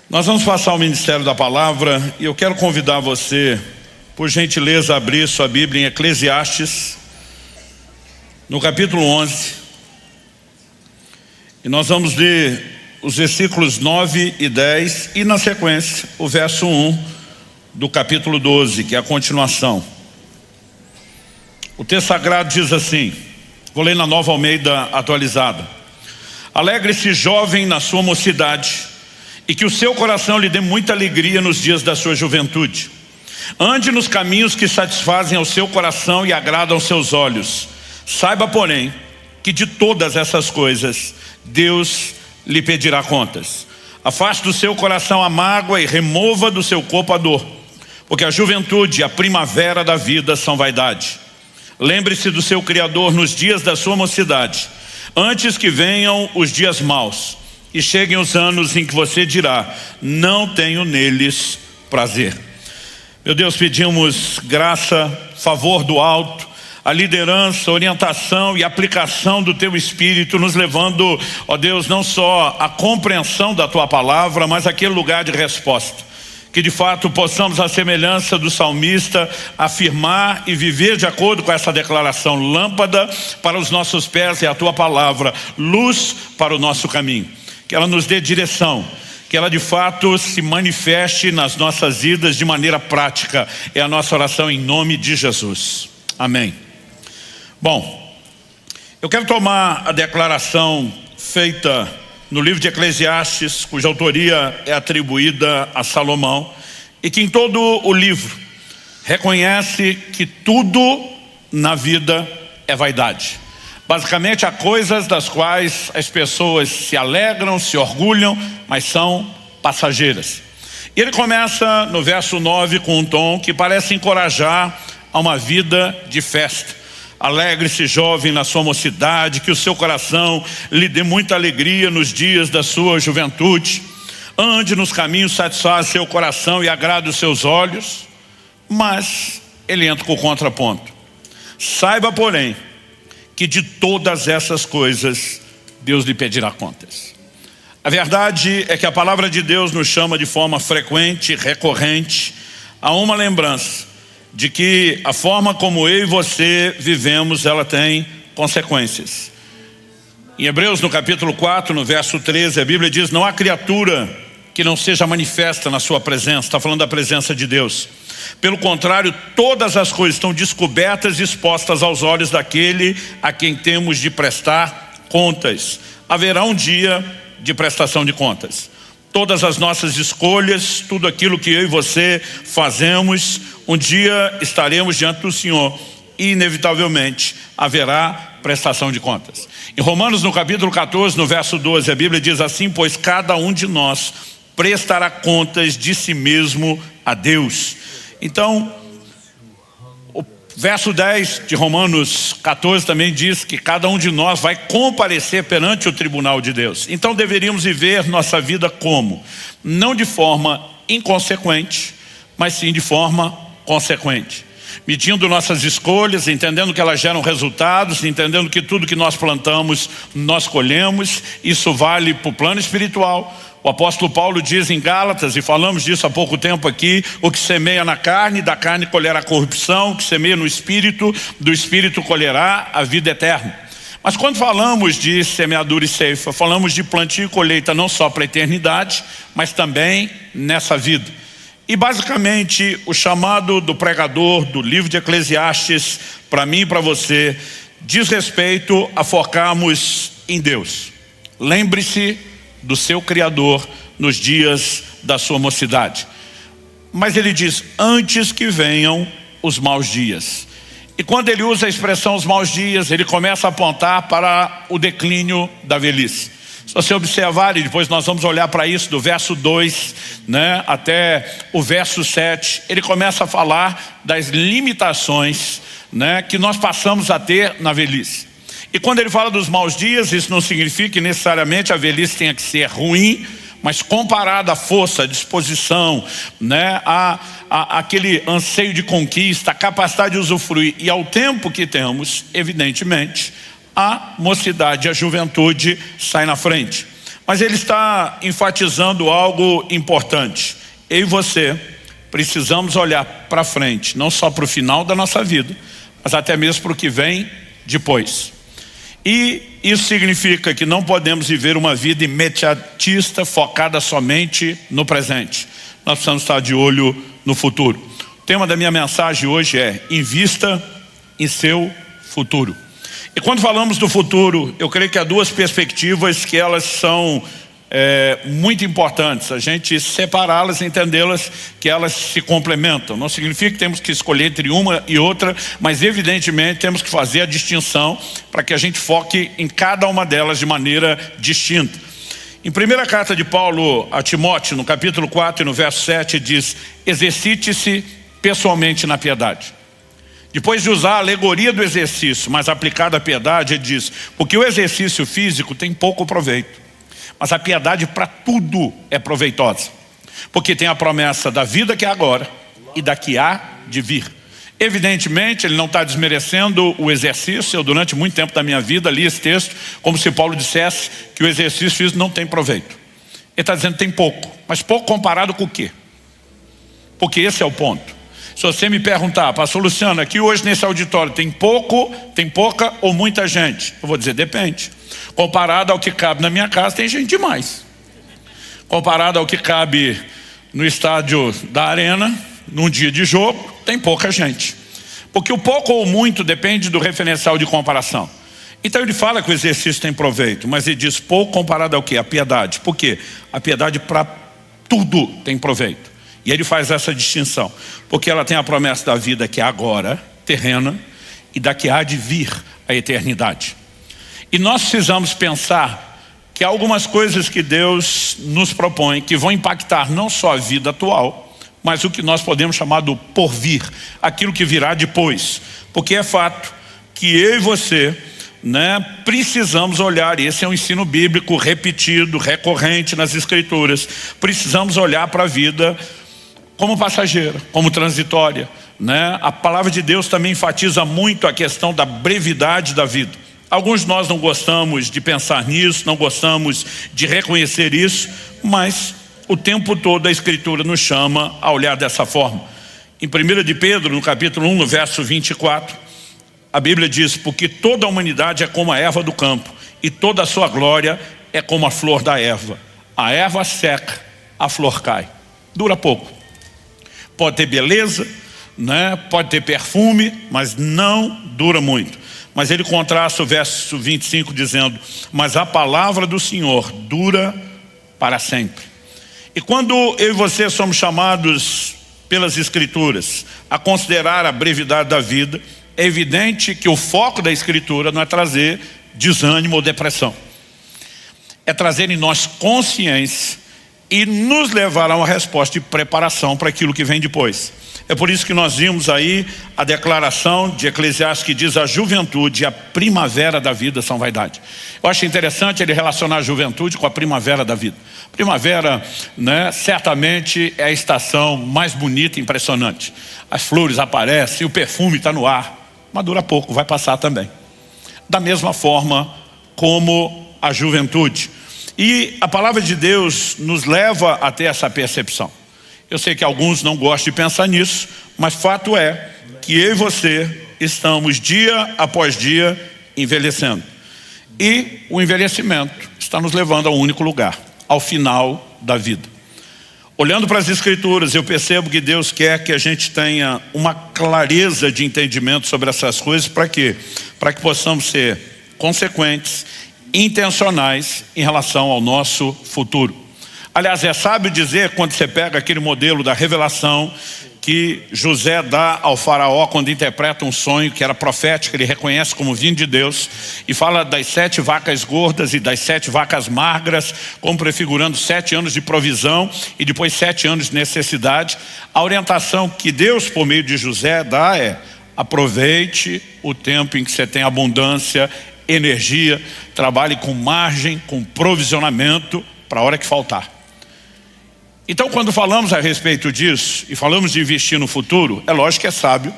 Nós vamos passar o Ministério da Palavra e eu quero convidar você, por gentileza, a abrir sua Bíblia em Eclesiastes, no capítulo 11. E nós vamos ler os versículos 9 e 10 e, na sequência, o verso 1 do capítulo 12, que é a continuação. O texto sagrado diz assim, vou ler na Nova Almeida atualizada: alegre-se, jovem, na sua mocidade, e que o seu coração lhe dê muita alegria nos dias da sua juventude. Ande nos caminhos que satisfazem ao seu coração e agradam aos seus olhos. Saiba, porém, que de todas essas coisas Deus lhe pedirá contas. Afaste do seu coração a mágoa e remova do seu corpo a dor, porque a juventude e a primavera da vida são vaidade. Lembre-se do seu Criador nos dias da sua mocidade, antes que venham os dias maus e cheguem os anos em que você dirá: não tenho neles prazer. Meu Deus, pedimos graça, favor do alto, a liderança, orientação e aplicação do Teu Espírito, nos levando, ó Deus, não só à compreensão da Tua palavra, mas àquele lugar de resposta. Que de fato possamos, à semelhança do salmista, afirmar e viver de acordo com essa declaração: lâmpada para os nossos pés é a Tua palavra, luz para o nosso caminho. Que ela nos dê direção, que ela de fato se manifeste nas nossas vidas de maneira prática. É a nossa oração em nome de Jesus. Amém. Bom, eu quero tomar a declaração feita no livro de Eclesiastes, cuja autoria é atribuída a Salomão, e que em todo o livro reconhece que tudo na vida é vaidade. Basicamente, há coisas das quais as pessoas se alegram, se orgulham, mas são passageiras. E ele começa no verso 9 com um tom que parece encorajar a uma vida de festa. Alegre-se, jovem, na sua mocidade, que o seu coração lhe dê muita alegria nos dias da sua juventude. Ande nos caminhos, satisfaz seu coração e agrade os seus olhos. Mas ele entra com o contraponto: saiba, porém, que de todas essas coisas Deus lhe pedirá contas. A verdade é que a palavra de Deus nos chama de forma frequente, recorrente, a uma lembrança de que a forma como eu e você vivemos, ela tem consequências. Em Hebreus, no capítulo 4, no verso 13, a Bíblia diz: não há criatura que não seja manifesta na sua presença. Está falando da presença de Deus. Pelo contrário, todas as coisas estão descobertas e expostas aos olhos daquele a quem temos de prestar contas. Haverá um dia de prestação de contas. Todas as nossas escolhas, tudo aquilo que eu e você fazemos, um dia estaremos diante do Senhor e inevitavelmente haverá prestação de contas. Em Romanos, no capítulo 14, no verso 12, a Bíblia diz assim: pois cada um de nós prestará contas de si mesmo a Deus. Então, o verso 10 de Romanos 14 também diz que cada um de nós vai comparecer perante o tribunal de Deus. Então deveríamos viver nossa vida como? Não de forma inconsequente, mas sim de forma consequente. Medindo nossas escolhas, entendendo que elas geram resultados, entendendo que tudo que nós plantamos, nós colhemos. Isso vale para o plano espiritual. O apóstolo Paulo diz em Gálatas, e falamos disso há pouco tempo aqui: o que semeia na carne, da carne colherá corrupção; o que semeia no espírito, do espírito colherá a vida eterna. Mas quando falamos de semeadura e ceifa, falamos de plantio e colheita não só para a eternidade, mas também nessa vida. E basicamente o chamado do pregador do livro de Eclesiastes, para mim e para você, diz respeito a focarmos em Deus. Lembre-se do seu Criador nos dias da sua mocidade. Mas ele diz: antes que venham os maus dias. E quando ele usa a expressão os maus dias, ele começa a apontar para o declínio da velhice. Se você observar, e depois nós vamos olhar para isso do verso 2, até o verso 7, ele começa a falar das limitações, que nós passamos a ter na velhice. E quando ele fala dos maus dias, isso não significa que necessariamente a velhice tenha que ser ruim, mas comparada à força, à disposição, aquele anseio de conquista, a capacidade de usufruir e ao tempo que temos, evidentemente, a mocidade, a juventude sai na frente. Mas ele está enfatizando algo importante. Eu e você precisamos olhar para frente, não só para o final da nossa vida, mas até mesmo para o que vem depois. E isso significa que não podemos viver uma vida imediatista, focada somente no presente. Nós precisamos estar de olho no futuro. O tema da minha mensagem hoje é: invista em seu futuro. E quando falamos do futuro, eu creio que há duas perspectivas que elas são muito importantes. A gente separá-las, entendê-las, que elas se complementam. Não significa que temos que escolher entre uma e outra, mas evidentemente temos que fazer a distinção para que a gente foque em cada uma delas de maneira distinta. Em primeira carta de Paulo a Timóteo, no capítulo 4 e no verso 7, diz: exercite-se pessoalmente na piedade. Depois de usar a alegoria do exercício, mas aplicada à piedade, ele diz: porque o exercício físico tem pouco proveito, mas a piedade para tudo é proveitosa, porque tem a promessa da vida que é agora e da que há de vir. Evidentemente ele não está desmerecendo o exercício. Eu durante muito tempo da minha vida li esse texto como se Paulo dissesse que o exercício físico não tem proveito. Ele está dizendo que tem pouco, mas pouco comparado com o quê? Porque esse é o ponto. Se você me perguntar: pastor Luciano, aqui hoje nesse auditório tem pouca ou muita gente? Eu vou dizer: depende. Comparado ao que cabe na minha casa, tem gente demais. Comparado ao que cabe no estádio da Arena, num dia de jogo, tem pouca gente. Porque o pouco ou muito depende do referencial de comparação. Então ele fala que o exercício tem proveito, mas ele diz pouco comparado ao quê? A piedade. Por quê? A piedade para tudo tem proveito. E ele faz essa distinção, porque ela tem a promessa da vida que é agora, terrena, e da que há de vir, a eternidade. E nós precisamos pensar que há algumas coisas que Deus nos propõe que vão impactar não só a vida atual, mas o que nós podemos chamar do porvir, aquilo que virá depois. Porque é fato que eu e você, precisamos olhar, e esse é um ensino bíblico repetido, recorrente nas Escrituras, precisamos olhar para a vida como passageira, como transitória, A palavra de Deus também enfatiza muito a questão da brevidade da vida. Alguns de nós não gostamos de pensar nisso, não gostamos de reconhecer isso, mas o tempo todo a Escritura nos chama a olhar dessa forma. Em 1 de Pedro, no capítulo 1, no verso 24, a Bíblia diz: porque toda a humanidade é como a erva do campo, e toda a sua glória é como a flor da erva. A erva seca, a flor cai. Dura pouco. Pode ter beleza, pode ter perfume, mas não dura muito. Mas ele contrasta o verso 25 dizendo: mas a palavra do Senhor dura para sempre. E quando eu e você somos chamados pelas Escrituras a considerar a brevidade da vida, é evidente que o foco da Escritura não é trazer desânimo ou depressão. É trazer em nós consciência e nos levar a uma resposta de preparação para aquilo que vem depois. É por isso que nós vimos aí a declaração de Eclesiastes que diz: a juventude e a primavera da vida são vaidade. Eu acho interessante ele relacionar a juventude com a primavera da vida. Primavera, certamente é a estação mais bonita e impressionante. As flores aparecem, o perfume está no ar, mas dura pouco, vai passar também. Da mesma forma como a juventude. E a palavra de Deus nos leva a ter essa percepção. Eu sei que alguns não gostam de pensar nisso, mas fato é que eu e você estamos dia após dia envelhecendo. E o envelhecimento está nos levando a um único lugar: ao final da vida. Olhando para as Escrituras, eu percebo que Deus quer que a gente tenha uma clareza de entendimento sobre essas coisas. Para quê? Para que possamos ser consequentes, intencionais em relação ao nosso futuro. Aliás, é sábio dizer, quando você pega aquele modelo da revelação que José dá ao faraó quando interpreta um sonho que era profético, ele reconhece como vindo de Deus, e fala das 7 vacas gordas e das 7 vacas magras, como prefigurando 7 anos de provisão e depois 7 anos de necessidade. A orientação que Deus, por meio de José, dá é: aproveite o tempo em que você tem abundância, energia, trabalhe com margem, com provisionamento para a hora que faltar. Então, quando falamos a respeito disso e falamos de investir no futuro, é lógico que é sábio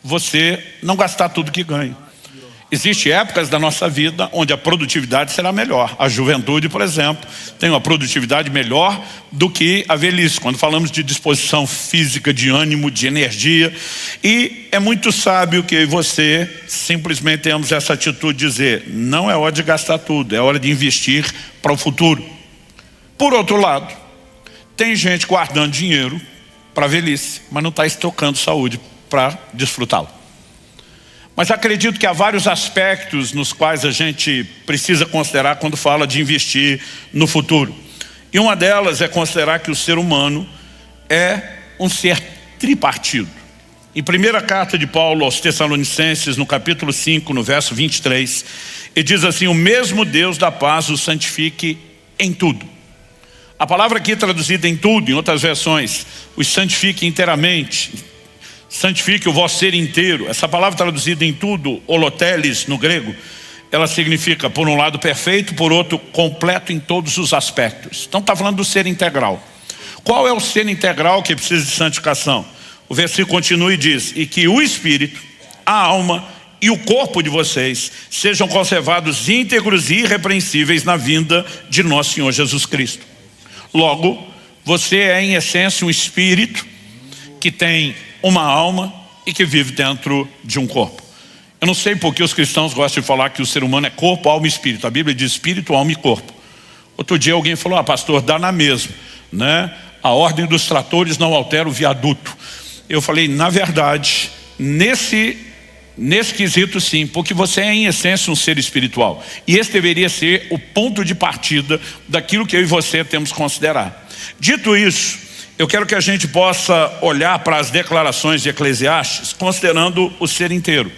você não gastar tudo que ganha. Existem épocas da nossa vida onde a produtividade será melhor. A juventude, por exemplo, tem uma produtividade melhor do que a velhice, quando falamos de disposição física, de ânimo, de energia. E é muito sábio que você simplesmente tenhamos essa atitude de dizer, não é hora de gastar tudo, é hora de investir para o futuro. Por outro lado, tem gente guardando dinheiro para a velhice, mas não está estocando saúde para desfrutá-lo. Mas acredito que há vários aspectos nos quais a gente precisa considerar quando fala de investir no futuro. E uma delas é considerar que o ser humano é um ser tripartido. Em primeira carta de Paulo aos Tessalonicenses, no capítulo 5, no verso 23, ele diz assim, o mesmo Deus da paz o santifique em tudo. A palavra aqui traduzida em tudo, em outras versões, os santifique inteiramente, santifique o vosso ser inteiro. Essa palavra traduzida em tudo, holoteles no grego, ela significa, por um lado, perfeito, por outro, completo em todos os aspectos. Então está falando do ser integral. Qual é o ser integral que precisa de santificação? O versículo continua e diz, e que o espírito, a alma e o corpo de vocês sejam conservados íntegros e irrepreensíveis na vinda de nosso Senhor Jesus Cristo. Logo, você é em essência um espírito que tem uma alma e que vive dentro de um corpo. Eu não sei por que os cristãos gostam de falar que o ser humano é corpo, alma e espírito. A Bíblia diz espírito, alma e corpo. Outro dia alguém falou, pastor, dá na mesma, né? A ordem dos tratores não altera o viaduto. Eu falei, na verdade, nesse quesito sim, porque você é em essência um ser espiritual. E esse deveria ser o ponto de partida daquilo que eu e você temos que considerar. Dito isso, eu quero que a gente possa olhar para as declarações de Eclesiastes considerando o ser inteiro.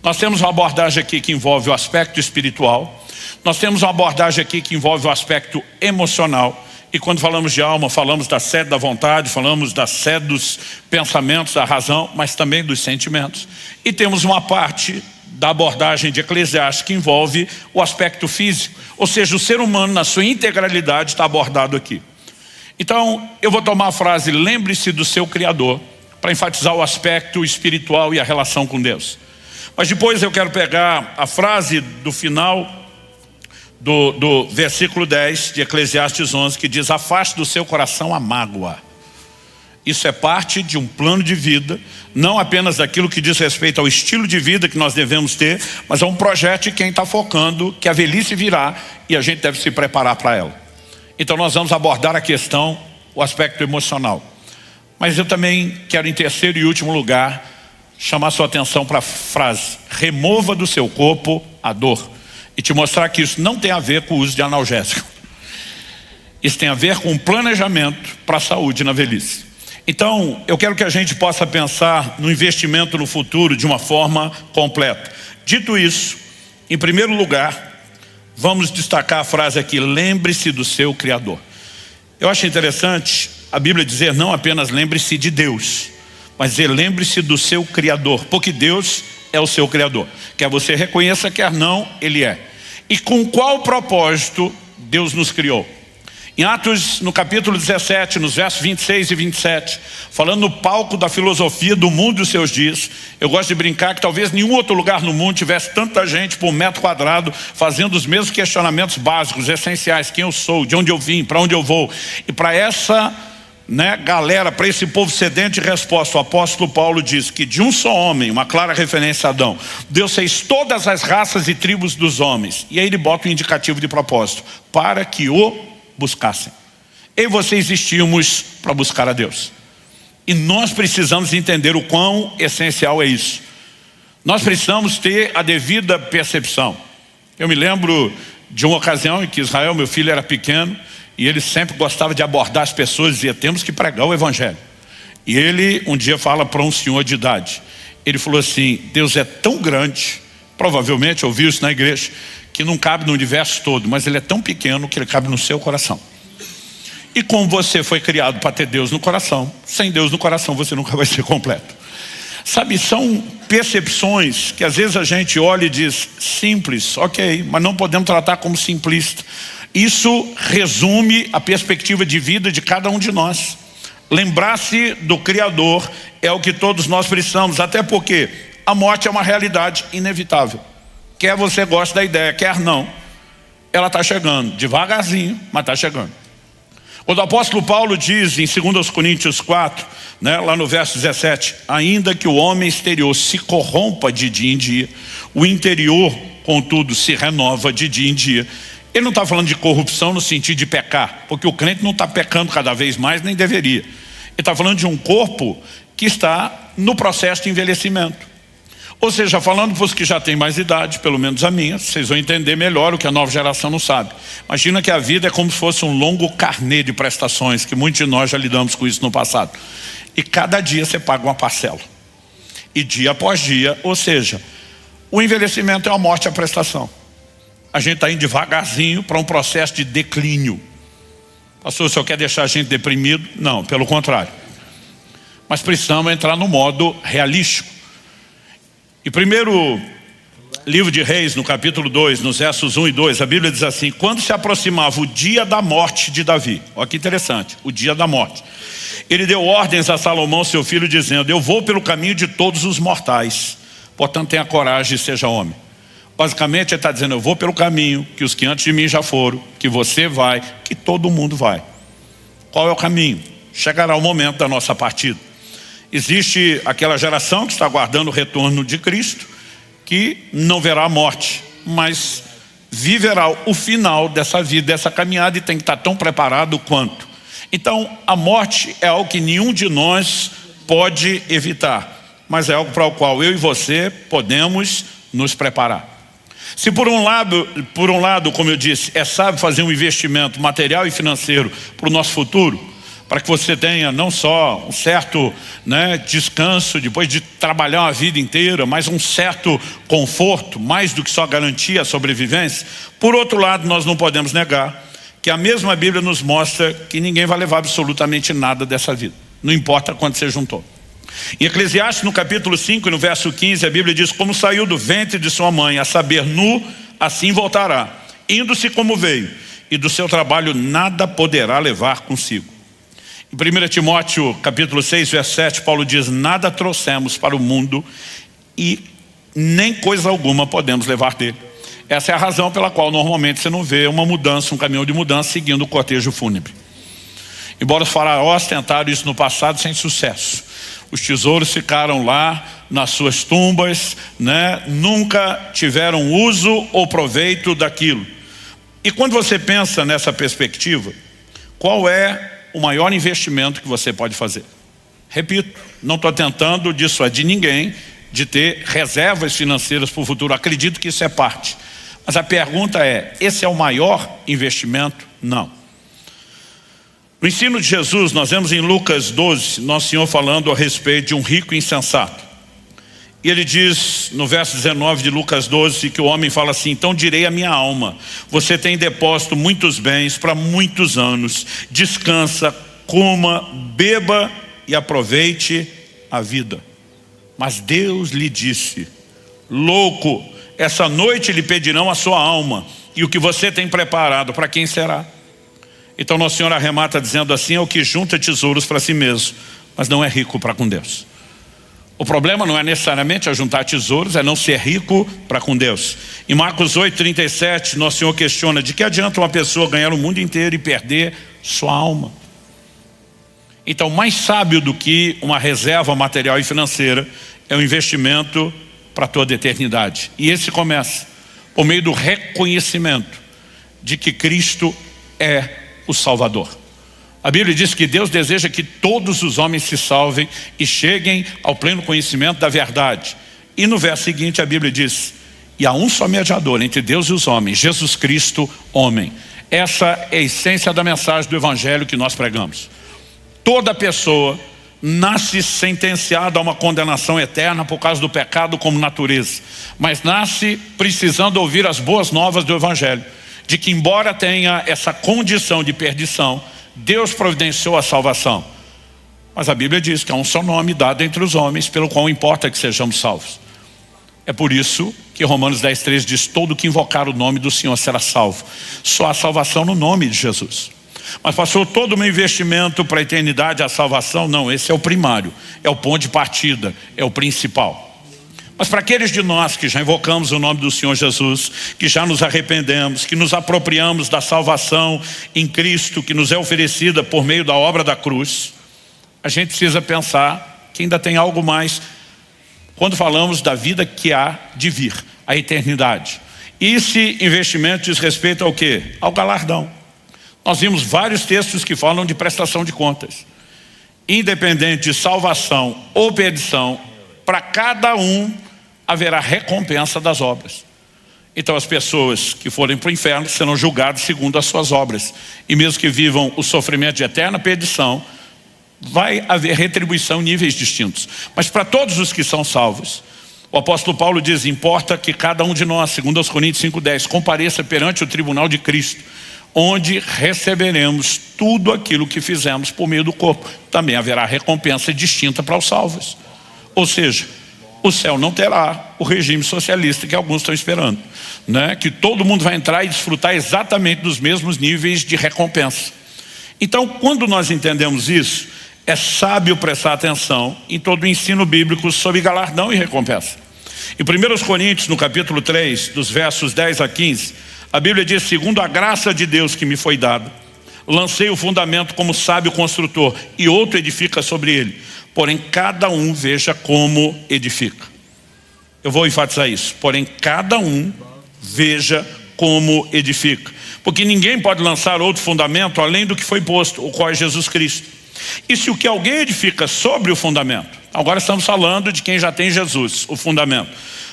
Nós temos uma abordagem aqui que envolve o aspecto espiritual, nós temos uma abordagem aqui que envolve o aspecto emocional, e quando falamos de alma, falamos da sede da vontade, falamos da sede dos pensamentos, da razão, mas também dos sentimentos. E temos uma parte da abordagem de Eclesiastes que envolve o aspecto físico, ou seja, o ser humano na sua integralidade está abordado aqui. Então, eu vou tomar a frase, lembre-se do seu Criador, para enfatizar o aspecto espiritual e a relação com Deus. Mas depois eu quero pegar a frase do final do versículo 10 de Eclesiastes 11, que diz, afaste do seu coração a mágoa. Isso é parte de um plano de vida, não apenas daquilo que diz respeito ao estilo de vida que nós devemos ter, mas é um projeto de quem está focando que a velhice virá e a gente deve se preparar para ela. Então nós vamos abordar a questão, o aspecto emocional. Mas eu também quero, em terceiro e último lugar, chamar sua atenção para a frase, remova do seu corpo a dor. E te mostrar que isso não tem a ver com o uso de analgésico. Isso tem a ver com um planejamento para a saúde na velhice. Então, eu quero que a gente possa pensar no investimento no futuro de uma forma completa. Dito isso, em primeiro lugar, vamos destacar a frase aqui, lembre-se do seu Criador. Eu acho interessante a Bíblia dizer não apenas lembre-se de Deus, mas dizer lembre-se do seu Criador, porque Deus é o seu Criador. Quer você reconheça, quer não, Ele é. E com qual propósito Deus nos criou? Em Atos, no capítulo 17, nos versos 26 e 27, falando no palco da filosofia do mundo dos seus dias, eu gosto de brincar que talvez nenhum outro lugar no mundo tivesse tanta gente por metro quadrado fazendo os mesmos questionamentos básicos, essenciais, quem eu sou, de onde eu vim, para onde eu vou. E para essa galera, para esse povo sedente de resposta, o apóstolo Paulo diz que de um só homem, uma clara referência a Adão, Deus fez todas as raças e tribos dos homens. E aí ele bota um indicativo de propósito, para que o buscassem. Eu e você existimos para buscar a Deus. E nós precisamos entender o quão essencial é isso. Nós precisamos ter a devida percepção. Eu me lembro de uma ocasião em que Israel, meu filho, era pequeno, e ele sempre gostava de abordar as pessoas e dizia, temos que pregar o evangelho. E ele um dia fala para um senhor de idade. Ele falou assim, Deus é tão grande, provavelmente ouviu isso na igreja, que não cabe no universo todo, mas ele é tão pequeno que ele cabe no seu coração. E como você foi criado para ter Deus no coração, sem Deus no coração você nunca vai ser completo. Sabe, são percepções que às vezes a gente olha e diz, simples, ok, mas não podemos tratar como simplista. Isso resume a perspectiva de vida de cada um de nós. Lembrar-se do Criador é o que todos nós precisamos, até porque a morte é uma realidade inevitável. Quer você goste da ideia, quer não, ela está chegando, devagarzinho, mas está chegando. Quando o apóstolo Paulo diz em 2 Coríntios 4, lá no verso 17, ainda que o homem exterior se corrompa de dia em dia, o interior, contudo, se renova de dia em dia. Ele não está falando de corrupção no sentido de pecar, porque o crente não está pecando cada vez mais, nem deveria. Ele está falando de um corpo que está no processo de envelhecimento. Ou seja, falando para os que já têm mais idade, pelo menos a minha, vocês vão entender melhor o que a nova geração não sabe. Imagina que a vida é como se fosse um longo carnê de prestações, que muitos de nós já lidamos com isso no passado. E cada dia você paga uma parcela. E dia após dia, ou seja, o envelhecimento é a morte à prestação. A gente está indo devagarzinho para um processo de declínio. Pastor, o senhor quer deixar a gente deprimido? Não, pelo contrário. Mas precisamos entrar no modo realístico. E primeiro livro de Reis, no capítulo 2, nos versos 1 e 2, a Bíblia diz assim: quando se aproximava o dia da morte de Davi, olha que interessante, o dia da morte, ele deu ordens a Salomão, seu filho, dizendo: eu vou pelo caminho de todos os mortais, portanto tenha coragem e seja homem. Basicamente ele está dizendo: eu vou pelo caminho que os que antes de mim já foram, que você vai, que todo mundo vai. Qual é o caminho? Chegará o momento da nossa partida. Existe aquela geração que está aguardando o retorno de Cristo, que não verá a morte, mas viverá o final dessa vida, dessa caminhada, e tem que estar tão preparado quanto. Então a morte é algo que nenhum de nós pode evitar, mas é algo para o qual eu e você podemos nos preparar. Se por um lado, como eu disse, é sábio fazer um investimento material e financeiro para o nosso futuro, para que você tenha não só um certo descanso depois de trabalhar uma vida inteira, mas um certo conforto, mais do que só garantir a sobrevivência. Por outro lado, nós não podemos negar que a mesma Bíblia nos mostra que ninguém vai levar absolutamente nada dessa vida, não importa quanto você juntou. Em Eclesiastes, no capítulo 5, no verso 15, a Bíblia diz: como saiu do ventre de sua mãe, a saber, nu, assim voltará, indo-se como veio, e do seu trabalho nada poderá levar consigo. Em 1 Timóteo capítulo 6, verso 7, Paulo diz: nada trouxemos para o mundo e nem coisa alguma podemos levar dele. Essa é a razão pela qual normalmente você não vê uma mudança, um caminhão de mudança seguindo o cortejo fúnebre. Embora os faraós tentaram isso no passado sem sucesso. Os tesouros ficaram lá nas suas tumbas, nunca tiveram uso ou proveito daquilo. E quando você pensa nessa perspectiva, qual é o maior investimento que você pode fazer? Repito, não estou tentando dissuadir ninguém de ter reservas financeiras para o futuro. Acredito que isso é parte. Mas a pergunta é: esse é o maior investimento? Não. No ensino de Jesus, nós vemos em Lucas 12, Nosso Senhor falando a respeito de um rico insensato. E ele diz no verso 19 de Lucas 12 que o homem fala assim: então direi à minha alma, você tem depósito muitos bens para muitos anos, descansa, coma, beba e aproveite a vida. Mas Deus lhe disse: louco, essa noite lhe pedirão a sua alma, e o que você tem preparado, para quem será? Então Nosso Senhor arremata dizendo assim: é o que junta tesouros para si mesmo, mas não é rico para com Deus. O problema não é necessariamente ajuntar tesouros, é não ser rico para com Deus. Em Marcos 8:37, Nosso Senhor questiona: de que adianta uma pessoa ganhar o mundo inteiro e perder sua alma? Então, mais sábio do que uma reserva material e financeira é o investimento para toda a eternidade. E esse começa por meio do reconhecimento de que Cristo é o Salvador. A Bíblia diz que Deus deseja que todos os homens se salvem e cheguem ao pleno conhecimento da verdade. E no verso seguinte a Bíblia diz: e há um só mediador entre Deus e os homens, Jesus Cristo, homem. Essa é a essência da mensagem do Evangelho que nós pregamos. Toda pessoa nasce sentenciada a uma condenação eterna por causa do pecado como natureza, mas nasce precisando ouvir as boas novas do Evangelho, de que embora tenha essa condição de perdição, Deus providenciou a salvação. Mas a Bíblia diz que há um só nome dado entre os homens pelo qual importa que sejamos salvos. É por isso que Romanos 10:3 diz: todo que invocar o nome do Senhor será salvo. Só há salvação no nome de Jesus. Mas passou todo o meu investimento para a eternidade, a salvação? Não, esse é o primário, é o ponto de partida, é o principal. Mas para aqueles de nós que já invocamos o nome do Senhor Jesus, que já nos arrependemos, que nos apropriamos da salvação em Cristo, que nos é oferecida por meio da obra da cruz, a gente precisa pensar que ainda tem algo mais quando falamos da vida que há de vir, a eternidade. E esse investimento diz respeito ao quê? Ao galardão. Nós vimos vários textos que falam de prestação de contas. Independente de salvação ou perdição, para cada um haverá recompensa das obras. Então as pessoas que forem para o inferno serão julgadas segundo as suas obras. E mesmo que vivam o sofrimento de eterna perdição, vai haver retribuição em níveis distintos. Mas para todos os que são salvos, o apóstolo Paulo diz, importa que cada um de nós, segundo aos Coríntios 5:10, compareça perante o tribunal de Cristo, onde receberemos tudo aquilo que fizemos por meio do corpo. Também haverá recompensa distinta para os salvos. Ou seja, o céu não terá o regime socialista que alguns estão esperando, né? Que todo mundo vai entrar e desfrutar exatamente dos mesmos níveis de recompensa. Então, quando nós entendemos isso, é sábio prestar atenção em todo o ensino bíblico sobre galardão e recompensa. Em 1 Coríntios, no capítulo 3, dos versos 10 a 15, a Bíblia diz, segundo a graça de Deus que me foi dada, lancei o fundamento como sábio construtor, e outro edifica sobre ele. Porém, cada um veja como edifica. Eu vou enfatizar isso. Porém, cada um veja como edifica. Porque ninguém pode lançar outro fundamento além do que foi posto, o qual é Jesus Cristo. E se o que alguém edifica sobre o fundamento, agora estamos falando de quem já tem Jesus, o fundamento,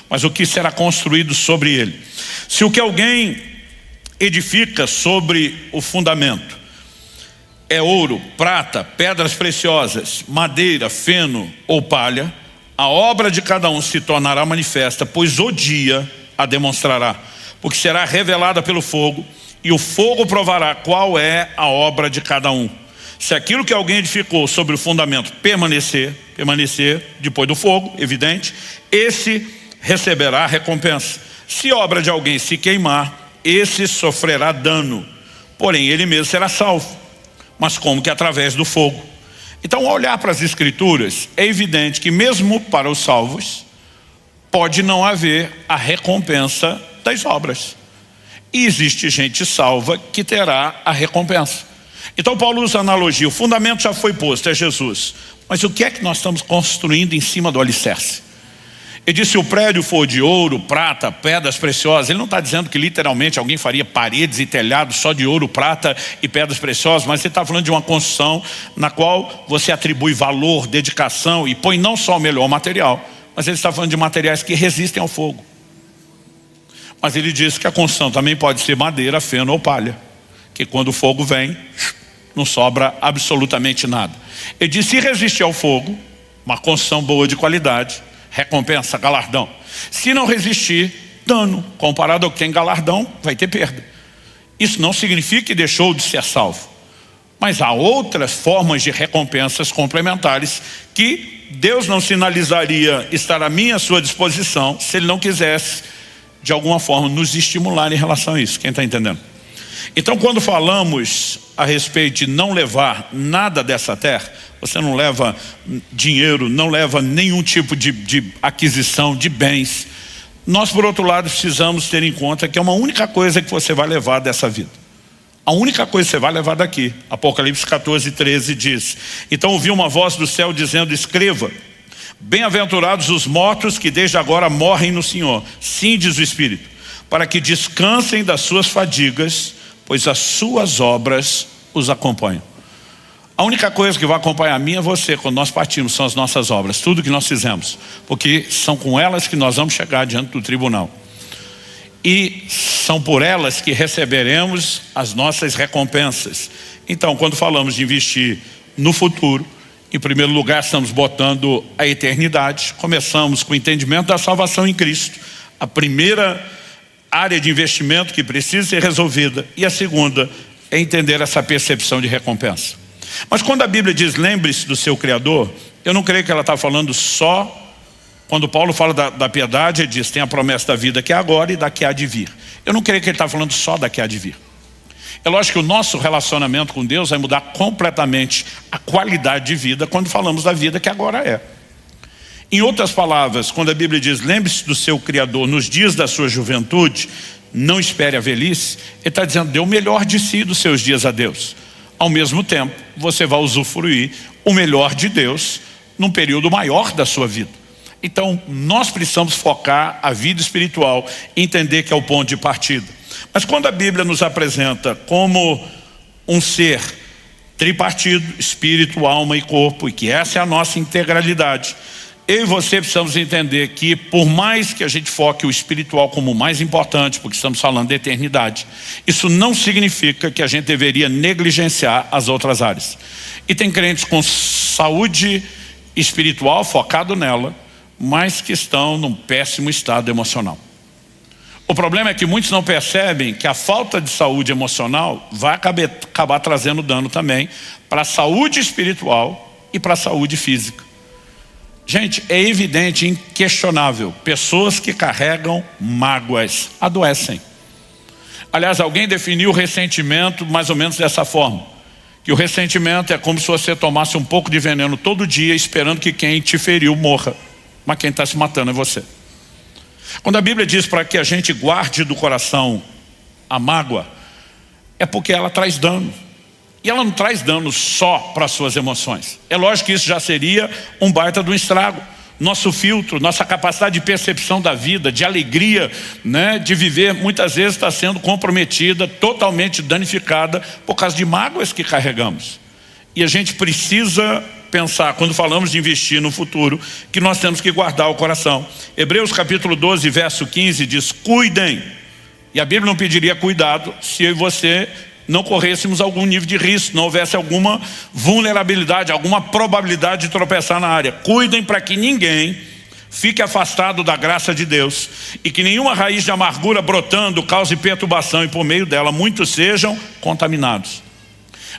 mas o que será construído sobre ele. Se o que alguém edifica sobre o fundamento é ouro, prata, pedras preciosas, madeira, feno ou palha, a obra de cada um se tornará manifesta, pois o dia a demonstrará, porque será revelada pelo fogo, e o fogo provará qual é a obra de cada um. Se aquilo que alguém edificou sobre o fundamento permanecer depois do fogo, evidente, esse receberá recompensa. Se a obra de alguém se queimar, esse sofrerá dano, porém ele mesmo será salvo, mas como que através do fogo. Então, ao olhar para as Escrituras, é evidente que mesmo para os salvos, pode não haver a recompensa das obras. E existe gente salva que terá a recompensa. Então Paulo usa a analogia, o fundamento já foi posto, é Jesus. Mas o que é que nós estamos construindo em cima do alicerce? Ele diz, se o prédio for de ouro, prata, pedras preciosas, ele não está dizendo que literalmente alguém faria paredes e telhados só de ouro, prata e pedras preciosas, mas ele está falando de uma construção na qual você atribui valor, dedicação e põe não só o melhor material, mas ele está falando de materiais que resistem ao fogo. Mas ele diz que a construção também pode ser madeira, feno ou palha, que quando o fogo vem, não sobra absolutamente nada. Ele diz, se resistir ao fogo, uma construção boa de qualidade, recompensa, galardão. Se não resistir, dano. Comparado ao que tem galardão, vai ter perda. Isso não significa que deixou de ser salvo. Mas há outras formas de recompensas complementares que Deus não sinalizaria estar à minha sua disposição se Ele não quisesse, de alguma forma, nos estimular em relação a isso. Quem está entendendo? Então, quando falamos a respeito de não levar nada dessa terra, você não leva dinheiro, não leva nenhum tipo de aquisição de bens. Nós, por outro lado, precisamos ter em conta que é uma única coisa que você vai levar dessa vida. A única coisa que você vai levar daqui. Apocalipse 14:13 diz, então ouvi uma voz do céu dizendo, escreva, bem-aventurados os mortos que desde agora morrem no Senhor. Sim, diz o Espírito, para que descansem das suas fadigas, pois as suas obras os acompanham. A única coisa que vai acompanhar a mim e você quando nós partimos são as nossas obras, tudo que nós fizemos, porque são com elas que nós vamos chegar diante do tribunal. E são por elas que receberemos as nossas recompensas. Então, quando falamos de investir no futuro, em primeiro lugar estamos botando a eternidade. Começamos com o entendimento da salvação em Cristo, a primeira área de investimento que precisa ser resolvida, e a segunda é entender essa percepção de recompensa. Mas quando a Bíblia diz lembre-se do seu Criador, eu não creio que ela está falando só, quando Paulo fala da piedade, ele diz, tem a promessa da vida que é agora e da que há de vir. Eu não creio que ele está falando só da que há de vir. É lógico que o nosso relacionamento com Deus vai mudar completamente a qualidade de vida quando falamos da vida que agora é. Em outras palavras, quando a Bíblia diz, lembre-se do seu Criador nos dias da sua juventude, não espere a velhice, ele está dizendo, dê o melhor de si dos seus dias a Deus. Ao mesmo tempo, você vai usufruir o melhor de Deus num período maior da sua vida. Então, nós precisamos focar a vida espiritual e entender que é o ponto de partida. Mas quando a Bíblia nos apresenta como um ser tripartido, espírito, alma e corpo, e que essa é a nossa integralidade, eu e você precisamos entender que por mais que a gente foque o espiritual como o mais importante, porque estamos falando de eternidade, isso não significa que a gente deveria negligenciar as outras áreas. E tem crentes com saúde espiritual focado nela, mas que estão num péssimo estado emocional. O problema é que muitos não percebem que a falta de saúde emocional vai acabar trazendo dano também para a saúde espiritual e para a saúde física. Gente, é evidente, inquestionável, pessoas que carregam mágoas adoecem. Aliás, alguém definiu o ressentimento mais ou menos dessa forma, que o ressentimento é como se você tomasse um pouco de veneno todo dia esperando que quem te feriu morra, mas quem está se matando é você. Quando a Bíblia diz para que a gente guarde do coração a mágoa, é porque ela traz dano. E ela não traz dano só para as suas emoções. É lógico que isso já seria um baita do estrago. Nosso filtro, nossa capacidade de percepção da vida, de alegria, né, de viver, muitas vezes está sendo comprometida, totalmente danificada por causa de mágoas que carregamos. E a gente precisa pensar, quando falamos de investir no futuro, que nós temos que guardar o coração. Hebreus capítulo 12, verso 15 diz, cuidem. E a Bíblia não pediria cuidado se eu e você não corrêssemos algum nível de risco, não houvesse alguma vulnerabilidade, alguma probabilidade de tropeçar na área. Cuidem para que ninguém fique afastado da graça de Deus e que nenhuma raiz de amargura brotando cause perturbação e por meio dela muitos sejam contaminados.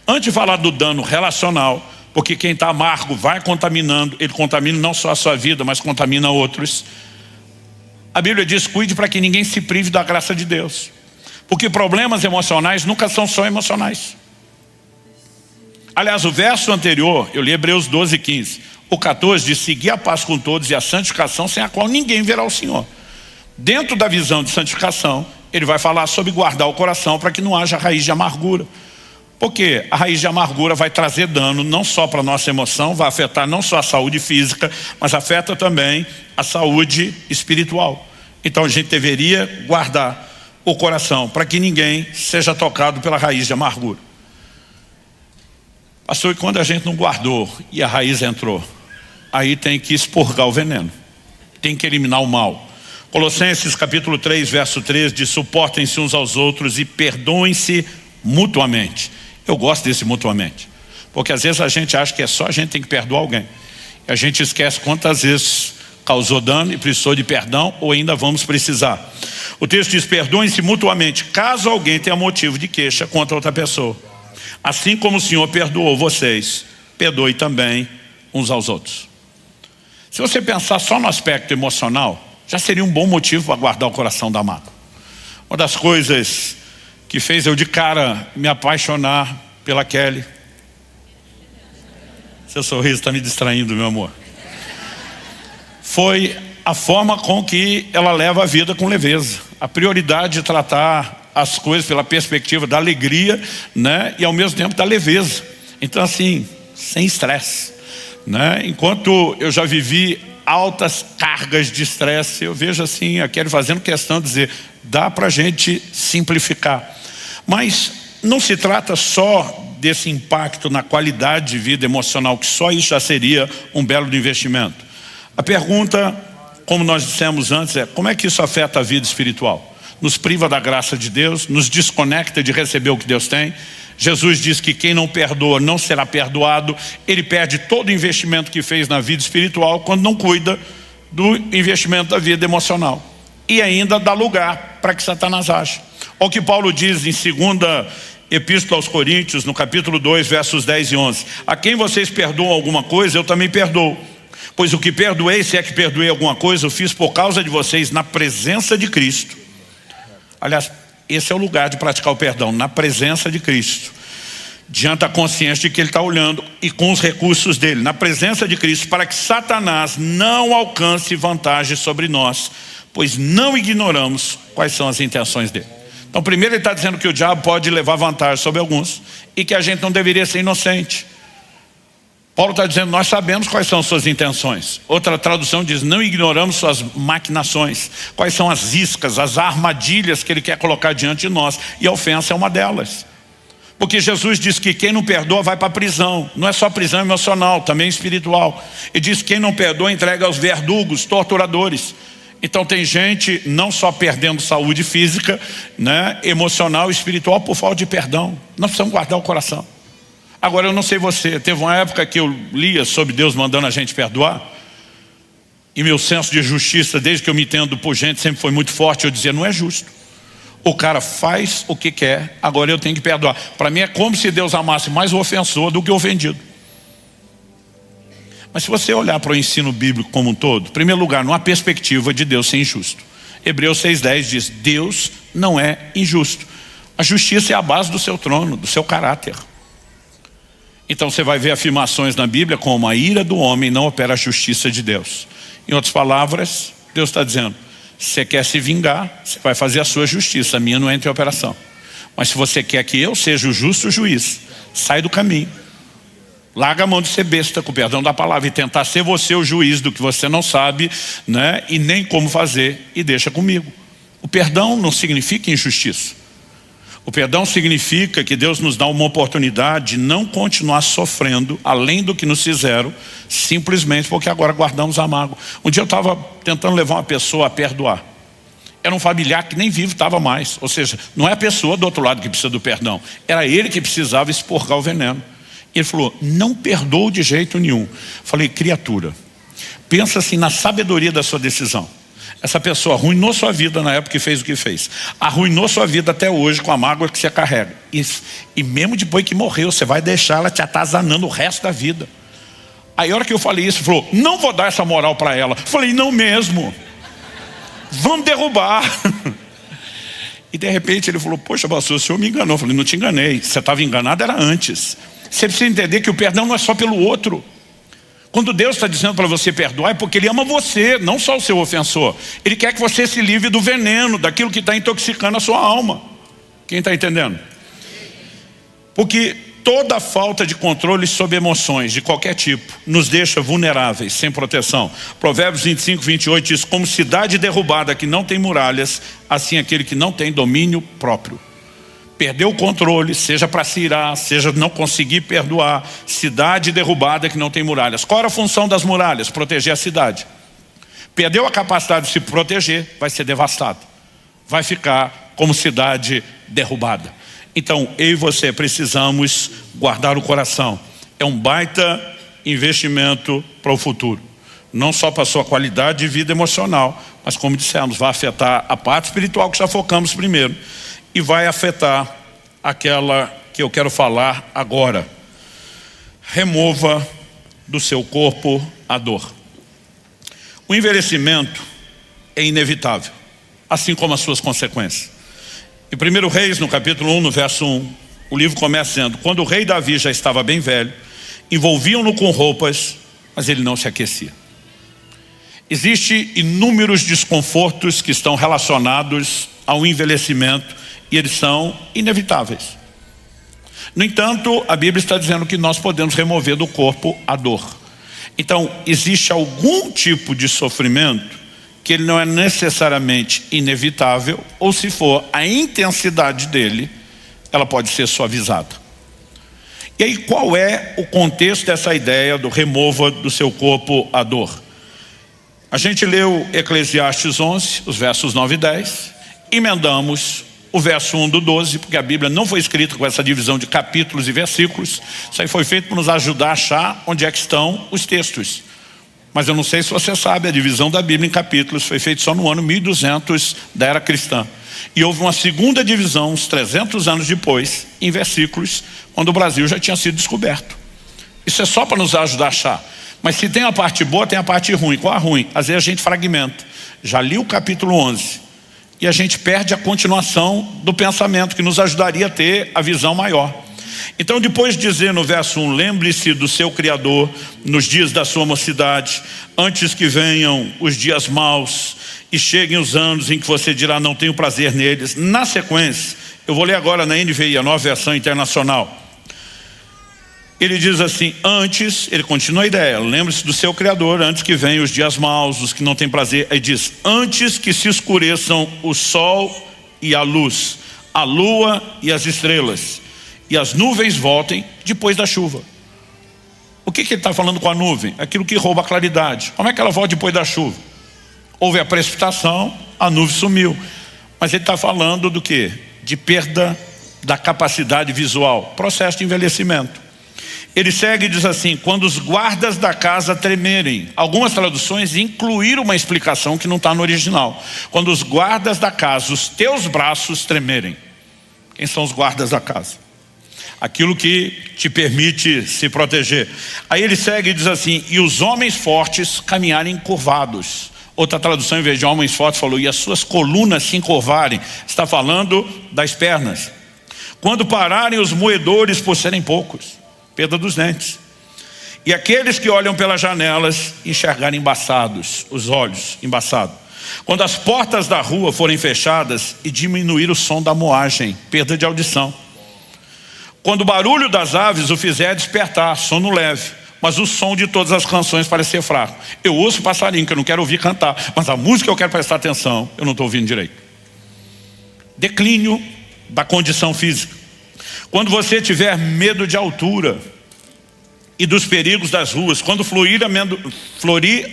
Antes de falar do dano relacional, porque quem está amargo vai contaminando, ele contamina não só a sua vida, mas contamina outros. A Bíblia diz, cuide para que ninguém se prive da graça de Deus. Porque problemas emocionais nunca são só emocionais. Aliás, o verso anterior, eu li Hebreus 12, 15. O 14 diz, seguir a paz com todos e a santificação sem a qual ninguém verá o Senhor. Dentro da visão de santificação, ele vai falar sobre guardar o coração para que não haja raiz de amargura. Porque a raiz de amargura vai trazer dano não só para a nossa emoção, vai afetar não só a saúde física, mas afeta também a saúde espiritual. Então a gente deveria guardar o coração para que ninguém seja tocado pela raiz de amargura. Pastor, e quando a gente não guardou e a raiz entrou? Aí tem que expurgar o veneno, tem que eliminar o mal. Colossenses capítulo 3, verso 3 diz, suportem-se uns aos outros e perdoem-se mutuamente. Eu gosto desse mutuamente, porque às vezes a gente acha que é só a gente tem que perdoar alguém. E a gente esquece quantas vezes causou dano e precisou de perdão ou ainda vamos precisar. O texto diz, perdoem-se mutuamente, caso alguém tenha motivo de queixa contra outra pessoa. Assim como o Senhor perdoou vocês, perdoe também uns aos outros. Se você pensar só no aspecto emocional, já seria um bom motivo para guardar o coração da mágoa. Uma das coisas que fez eu de cara me apaixonar pela Kelly. Seu sorriso está me distraindo, meu amor. Foi a forma com que ela leva a vida com leveza. A prioridade de tratar as coisas pela perspectiva da alegria, né? E ao mesmo tempo da leveza. Então assim, sem estresse, né? Enquanto eu já vivi altas cargas de estresse, eu vejo assim, a Kelly fazendo questão de dizer, dá para a gente simplificar. Mas não se trata só desse impacto na qualidade de vida emocional, que só isso já seria um belo investimento. A pergunta, como nós dissemos antes, é como é que isso afeta a vida espiritual? Nos priva da graça de Deus, nos desconecta de receber o que Deus tem. Jesus diz que quem não perdoa não será perdoado. Ele perde todo o investimento que fez na vida espiritual quando não cuida do investimento da vida emocional. E ainda dá lugar para que Satanás age. Olha o que Paulo diz em 2ª Epístola aos Coríntios, no capítulo 2, versos 10 e 11. A quem vocês perdoam alguma coisa, eu também perdoo. Pois o que perdoei, se é que perdoei alguma coisa, eu fiz por causa de vocês na presença de Cristo. Aliás, esse é o lugar de praticar o perdão, na presença de Cristo. diante da consciência de que ele está olhando e com os recursos dele, na presença de Cristo, para que Satanás não alcance vantagem sobre nós, pois não ignoramos quais são as intenções dele. Então primeiro ele está dizendo que o diabo pode levar vantagem sobre alguns e que a gente não deveria ser inocente. Paulo está dizendo, nós sabemos quais são suas intenções. Outra tradução diz, não ignoramos suas maquinações. Quais são as iscas, as armadilhas que ele quer colocar diante de nós. E a ofensa é uma delas. Porque Jesus diz que quem não perdoa vai para a prisão. Não é só prisão emocional, também espiritual. E diz que quem não perdoa entrega aos verdugos, torturadores. Então tem gente não só perdendo saúde física, né, emocional e espiritual por falta de perdão. Nós precisamos guardar o coração. Agora eu não sei você, teve uma época que eu lia sobre Deus mandando a gente perdoar. E meu senso de justiça, desde que eu me entendo por gente, sempre foi muito forte. Eu dizia, não é justo. O cara faz o que quer, agora eu tenho que perdoar. Para mim é como se Deus amasse mais o ofensor do que o ofendido. Mas se você olhar para o ensino bíblico como um todo, em primeiro lugar, não há perspectiva de Deus ser injusto. Hebreus 6,10 diz, Deus não é injusto. A justiça é a base do seu trono, do seu caráter. Então você vai ver afirmações na Bíblia como a ira do homem não opera a justiça de Deus. Em outras palavras, Deus está dizendo, se você quer se vingar, você vai fazer a sua justiça, a minha não entra em operação. Mas se você quer que eu seja o justo juiz, sai do caminho. Larga a mão de ser besta, com o perdão da palavra, e tentar ser você o juiz do que você não sabe, né, e nem como fazer, e deixa comigo. O perdão não significa injustiça. O perdão significa que Deus nos dá uma oportunidade de não continuar sofrendo além do que nos fizeram, simplesmente porque agora guardamos a mágoa. Um dia eu estava tentando levar uma pessoa a perdoar. Era um familiar que nem vivo estava mais. Ou seja, não é a pessoa do outro lado que precisa do perdão. Era ele que precisava expurgar o veneno. E ele falou, não perdoo de jeito nenhum. Falei, criatura, pensa assim na sabedoria da sua decisão. Essa pessoa arruinou sua vida na época que fez o que fez. Arruinou sua vida até hoje com a mágoa que você carrega. E mesmo depois que morreu, você vai deixar ela te atazanando o resto da vida. Aí a hora que eu falei isso, ele falou, não vou dar essa moral para ela. Falei, não mesmo. Vamos derrubar. E de repente ele falou, poxa pastor, o senhor me enganou. Eu falei, não te enganei. Você estava enganado, era antes. Você precisa entender que o perdão não é só pelo outro. Quando Deus está dizendo para você perdoar, é porque Ele ama você, não só o seu ofensor. Ele quer que você se livre do veneno, daquilo que está intoxicando a sua alma. Quem está entendendo? Porque toda falta de controle sobre emoções, de qualquer tipo, nos deixa vulneráveis, sem proteção. Provérbios 25:28 diz, como cidade derrubada que não tem muralhas, assim aquele que não tem domínio próprio. Perdeu o controle, seja para se irar, seja não conseguir perdoar. Cidade derrubada que não tem muralhas. Qual era a função das muralhas? Proteger a cidade. Perdeu a capacidade de se proteger, vai ser devastado. Vai ficar como cidade derrubada. Então, eu e você precisamos guardar o coração. É um baita investimento para o futuro. Não só para a sua qualidade de vida emocional, mas como dissemos, vai afetar a parte espiritual que já focamos primeiro. E vai afetar aquela que eu quero falar agora. Remova do seu corpo a dor. O envelhecimento é inevitável, assim como as suas consequências. Em 1 Reis, no capítulo 1, no verso 1, o livro começa dizendo, quando o rei Davi já estava bem velho, envolviam-no com roupas, mas ele não se aquecia. Existem inúmeros desconfortos que estão relacionados ao envelhecimento, e eles são inevitáveis. No entanto, a Bíblia está dizendo que nós podemos remover do corpo a dor. Então, existe algum tipo de sofrimento que ele não é necessariamente inevitável, ou se for a intensidade dele, ela pode ser suavizada. E aí, qual é o contexto dessa ideia do remova do seu corpo a dor? A gente leu Eclesiastes 11, os versos 9 e 10, emendamos o verso 1 do 12, porque a Bíblia não foi escrita com essa divisão de capítulos e versículos. Isso aí foi feito para nos ajudar a achar onde é que estão os textos. Mas eu não sei se você sabe, a divisão da Bíblia em capítulos foi feita só no ano 1200 da era cristã. E houve uma segunda divisão, uns 300 anos depois, em versículos, quando o Brasil já tinha sido descoberto. Isso é só para nos ajudar a achar. Mas se tem a parte boa, tem a parte ruim. Qual a ruim? Às vezes a gente fragmenta. Já li o capítulo 11. E a gente perde a continuação do pensamento que nos ajudaria a ter a visão maior. Então depois de dizer no verso 1, lembre-se do seu Criador nos dias da sua mocidade, antes que venham os dias maus e cheguem os anos em que você dirá não tenho prazer neles. Na sequência, eu vou ler agora na NVI, a Nova Versão Internacional. Ele diz assim, antes, ele continua a ideia, lembre-se do seu Criador, antes que venham os dias maus, os que não têm prazer. Ele diz, antes que se escureçam o sol e a luz, a lua e as estrelas, e as nuvens voltem depois da chuva. O que ele está falando com a nuvem? Aquilo que rouba a claridade. Como é que ela volta depois da chuva? Houve a precipitação, a nuvem sumiu. Mas ele está falando do quê? De perda da capacidade visual, processo de envelhecimento. Ele segue e diz assim, quando os guardas da casa tremerem. Algumas traduções incluíram uma explicação que não está no original. Quando os guardas da casa, os teus braços tremerem. Quem são os guardas da casa? Aquilo que te permite se proteger. Aí ele segue e diz assim, e os homens fortes caminharem curvados. Outra tradução, em vez de homens fortes, falou, e as suas colunas se encurvarem. Está falando das pernas. Quando pararem os moedores por serem poucos. Perda dos dentes. E aqueles que olham pelas janelas enxergarem embaçados, os olhos embaçados. Quando as portas da rua forem fechadas e diminuir o som da moagem, perda de audição. Quando o barulho das aves o fizer despertar, sono leve, mas o som de todas as canções parecer fraco. Eu ouço passarinho que eu não quero ouvir cantar, mas a música eu quero prestar atenção, eu não estou ouvindo direito. Declínio da condição física. Quando você tiver medo de altura e dos perigos das ruas, quando florir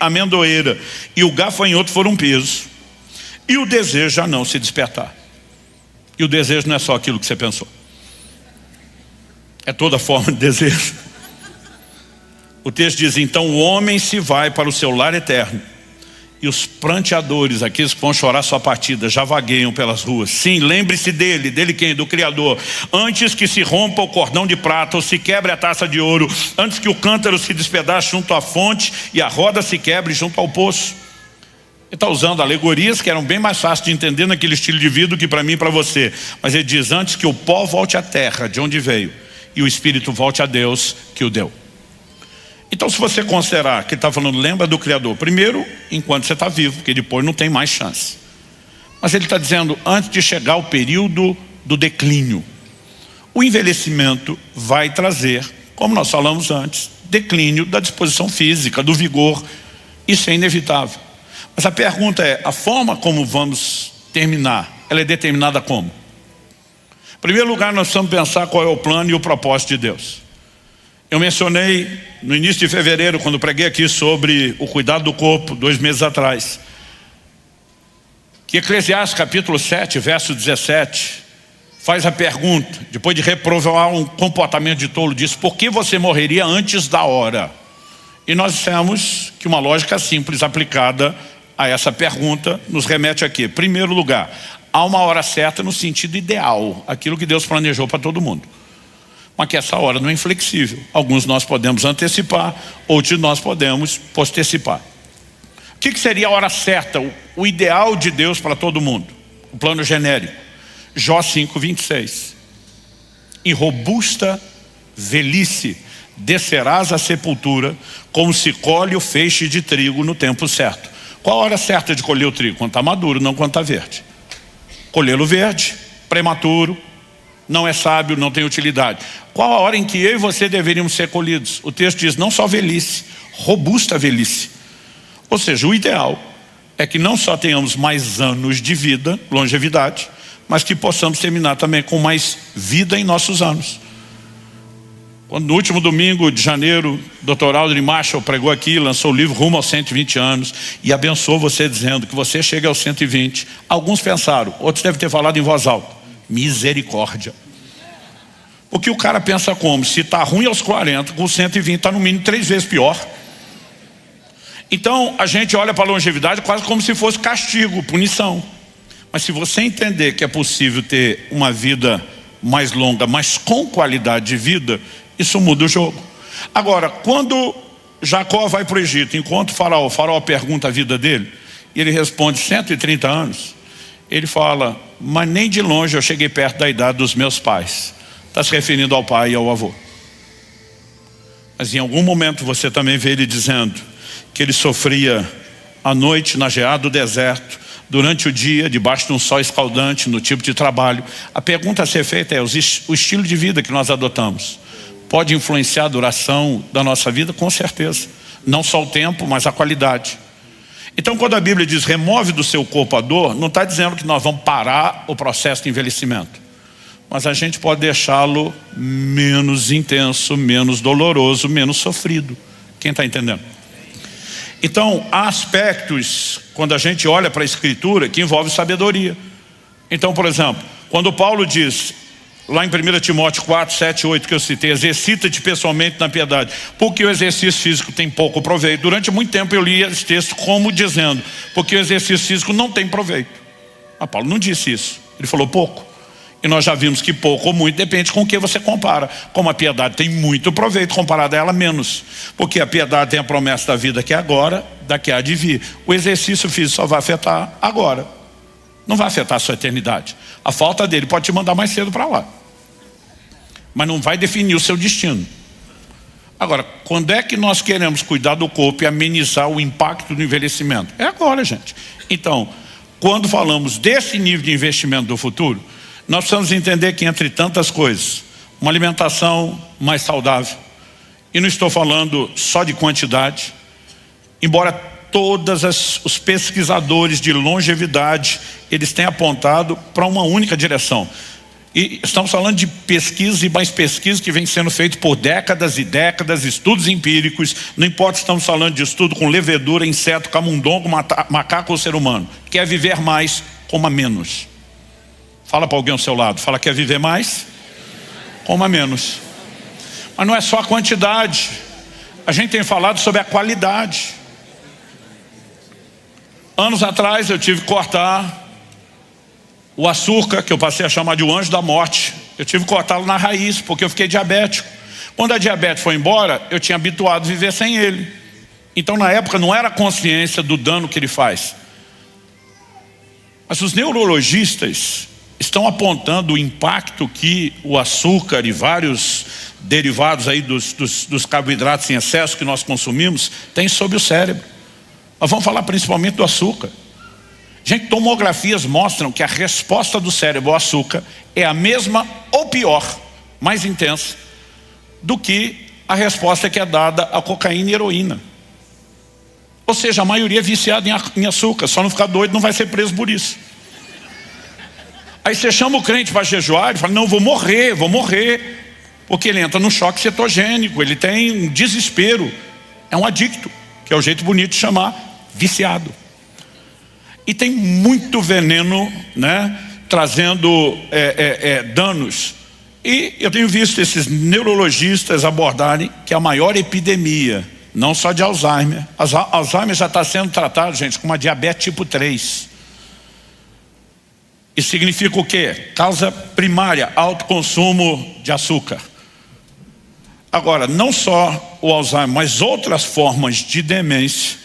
a amendoeira e o gafanhoto for um peso, e o desejo já não se despertar. E o desejo não é só aquilo que você pensou. É toda forma de desejo. O texto diz, então o homem se vai para o seu lar eterno. E os pranteadores, aqueles que vão chorar sua partida, já vagueiam pelas ruas. Sim, lembre-se dele. Dele quem? Do Criador. Antes que se rompa o cordão de prata ou se quebre a taça de ouro. Antes que o cântaro se despedace junto à fonte e a roda se quebre junto ao poço. Ele está usando alegorias que eram bem mais fáceis de entender naquele estilo de vida do que para mim e para você. Mas ele diz, antes que o pó volte à terra de onde veio e o Espírito volte a Deus que o deu. Então se você considerar que ele está falando, lembra do Criador, primeiro, enquanto você está vivo, porque depois não tem mais chance. Mas ele está dizendo, antes de chegar o período do declínio. O envelhecimento vai trazer, como nós falamos antes, declínio da disposição física, do vigor. Isso é inevitável. Mas a pergunta é, a forma como vamos terminar, ela é determinada como? Em primeiro lugar, nós precisamos pensar qual é o plano e o propósito de Deus. Eu mencionei no início de fevereiro, quando preguei aqui sobre o cuidado do corpo, 2 meses atrás, que Eclesiastes capítulo 7, verso 17, faz a pergunta, depois de reprovar um comportamento de tolo, diz, por que você morreria antes da hora? E nós dissemos que uma lógica simples aplicada a essa pergunta nos remete aqui. Em primeiro lugar, há uma hora certa no sentido ideal, aquilo que Deus planejou para todo mundo. Mas que essa hora não é inflexível. Alguns nós podemos antecipar, outros nós podemos postecipar. O que seria a hora certa, o ideal de Deus para todo mundo? O plano genérico. Jó 5:26. Em robusta velhice descerás à sepultura, como se colhe o feixe de trigo no tempo certo. Qual a hora certa de colher o trigo? Quando está maduro, não quando está verde. Colhê-lo verde, prematuro, não é sábio, não tem utilidade. Qual a hora em que eu e você deveríamos ser colhidos? O texto diz, não só velhice, robusta velhice. Ou seja, o ideal é que não só tenhamos mais anos de vida, longevidade, mas que possamos terminar também com mais vida em nossos anos. Quando no último domingo de janeiro, o Dr. Aldrin Marshall pregou aqui, lançou o livro Rumo aos 120 anos e abençoou você dizendo que você chega aos 120. Alguns pensaram, outros devem ter falado em voz alta, misericórdia. Porque o cara pensa como? Se está ruim aos 40, com 120 está no mínimo 3 vezes pior. Então a gente olha para a longevidade quase como se fosse castigo, punição. Mas se você entender que é possível ter uma vida mais longa, mas com qualidade de vida, isso muda o jogo. Agora, quando Jacó vai para o Egito, encontra o faraó pergunta a vida dele, e ele responde 130 anos, ele fala, mas nem de longe eu cheguei perto da idade dos meus pais. está se referindo ao pai e ao avô. Mas em algum momento você também vê ele dizendo que ele sofria à noite na geada do deserto, durante o dia, debaixo de um sol escaldante, no tipo de trabalho. A pergunta a ser feita é: o estilo de vida que nós adotamos pode influenciar a duração da nossa vida? Com certeza. Não só o tempo, mas a qualidade. Então, quando a Bíblia diz remove do seu corpo a dor, não está dizendo que nós vamos parar o processo de envelhecimento. Mas a gente pode deixá-lo menos intenso, menos doloroso, menos sofrido. Quem está entendendo? Então, há aspectos, quando a gente olha para a Escritura, que envolve sabedoria. Então, por exemplo, quando Paulo diz, lá em 1 Timóteo 4, 7, 8, que eu citei, exercita-te pessoalmente na piedade, porque o exercício físico tem pouco proveito. Durante muito tempo eu li esse texto como dizendo, porque o exercício físico não tem proveito. Mas Paulo não disse isso, ele falou pouco. E nós já vimos que pouco ou muito depende com o que você compara. Como a piedade tem muito proveito, comparado a ela menos. Porque a piedade tem a promessa da vida que é agora, da que há de vir. O exercício físico só vai afetar agora. Não vai afetar a sua eternidade. A falta dele pode te mandar mais cedo para lá. Mas não vai definir o seu destino. Agora, quando é que nós queremos cuidar do corpo e amenizar o impacto do envelhecimento? É agora, gente. Então, quando falamos desse nível de investimento do futuro, nós precisamos entender que, entre tantas coisas, uma alimentação mais saudável, e não estou falando só de quantidade, embora todos os pesquisadores de longevidade, eles têm apontado para uma única direção. E estamos falando de pesquisa e mais pesquisa que vem sendo feito por décadas e décadas, estudos empíricos, não importa se estamos falando de estudo com levedura, inseto, camundongo, macaco ou ser humano. Quer viver mais, coma menos. Fala para alguém ao seu lado, fala: quer viver mais? Coma menos. Mas não é só a quantidade, a gente tem falado sobre a qualidade. Anos atrás eu tive que cortar o açúcar, que eu passei a chamar de o anjo da morte. Eu tive que cortá-lo na raiz, porque eu fiquei diabético. Quando a diabetes foi embora, eu tinha habituado a viver sem ele. Então na época não era a consciência do dano que ele faz. Mas os neurologistas estão apontando o impacto que o açúcar e vários derivados aí dos carboidratos em excesso que nós consumimos tem sobre o cérebro. Nós vamos falar principalmente do açúcar. Gente, tomografias mostram que a resposta do cérebro ao açúcar é a mesma ou pior, mais intensa, do que a resposta que é dada à cocaína e heroína. Ou seja, a maioria é viciada em açúcar, só não ficar doido, não vai ser preso por isso. Aí você chama o crente para jejuar e fala: não, vou morrer, porque ele entra no choque cetogênico, ele tem um desespero, é um adicto, que é o jeito bonito de chamar, viciado. E tem muito veneno, né, trazendo danos. E eu tenho visto esses neurologistas abordarem que a maior epidemia, não só de Alzheimer, Alzheimer já está sendo tratado, gente, com uma diabetes tipo 3. Isso significa o quê? Causa primária, alto consumo de açúcar. Agora, não só o Alzheimer, mas outras formas de demência,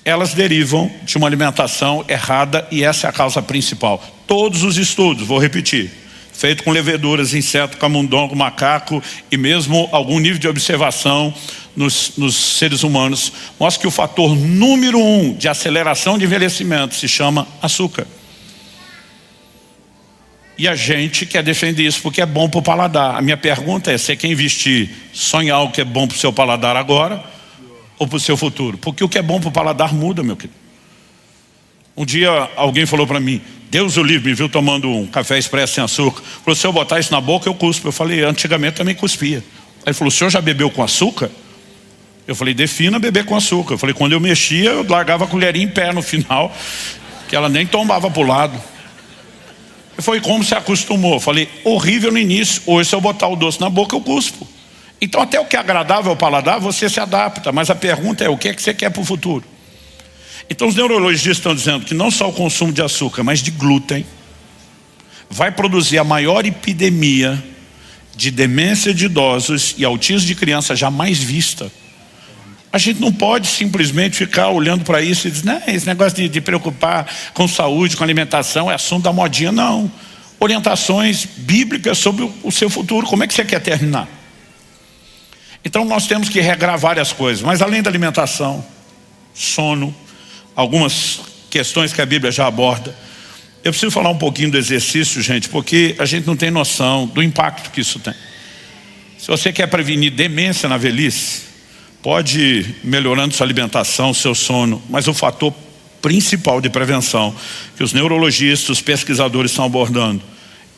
elas derivam de uma alimentação errada, e essa é a causa principal. Todos os estudos, vou repetir, feito com leveduras, inseto, camundongo, macaco e mesmo algum nível de observação nos seres humanos, mostra que o fator número 1 de aceleração de envelhecimento se chama açúcar. E a gente quer defender isso porque é bom para o paladar. A minha pergunta é: você quer investir só em algo que é bom para o seu paladar agora ou para o seu futuro? Porque o que é bom para o paladar muda, meu querido. Um dia alguém falou para mim, Deus o livre, me viu tomando um café expresso sem açúcar, falou: se eu botar isso na boca eu cuspo. Eu falei: antigamente também cuspia. Aí ele falou: o senhor já bebeu com açúcar? Eu falei: defina beber com açúcar. Eu falei: quando eu mexia eu largava a colherinha em pé no final, que ela nem tombava para o lado. Foi como se acostumou. Eu falei: horrível no início, hoje se eu botar o doce na boca eu cuspo. Então até o que é agradável ao paladar você se adapta, mas a pergunta é: o que é que você quer para o futuro? Então os neurologistas estão dizendo que não só o consumo de açúcar, mas de glúten vai produzir a maior epidemia de demência de idosos e autismo de crianças jamais vista. A gente não pode simplesmente ficar olhando para isso e dizer: não, esse negócio de preocupar com saúde, com alimentação é assunto da modinha. Não. orientações bíblicas sobre o seu futuro. Como é que você quer terminar? Então nós temos que regrar várias coisas, mas além da alimentação, sono, algumas questões que a Bíblia já aborda. Eu preciso falar um pouquinho do exercício, gente, porque a gente não tem noção do impacto que isso tem. Se você quer prevenir demência na velhice, pode ir melhorando sua alimentação, seu sono, mas o fator principal de prevenção que os neurologistas, os pesquisadores estão abordando,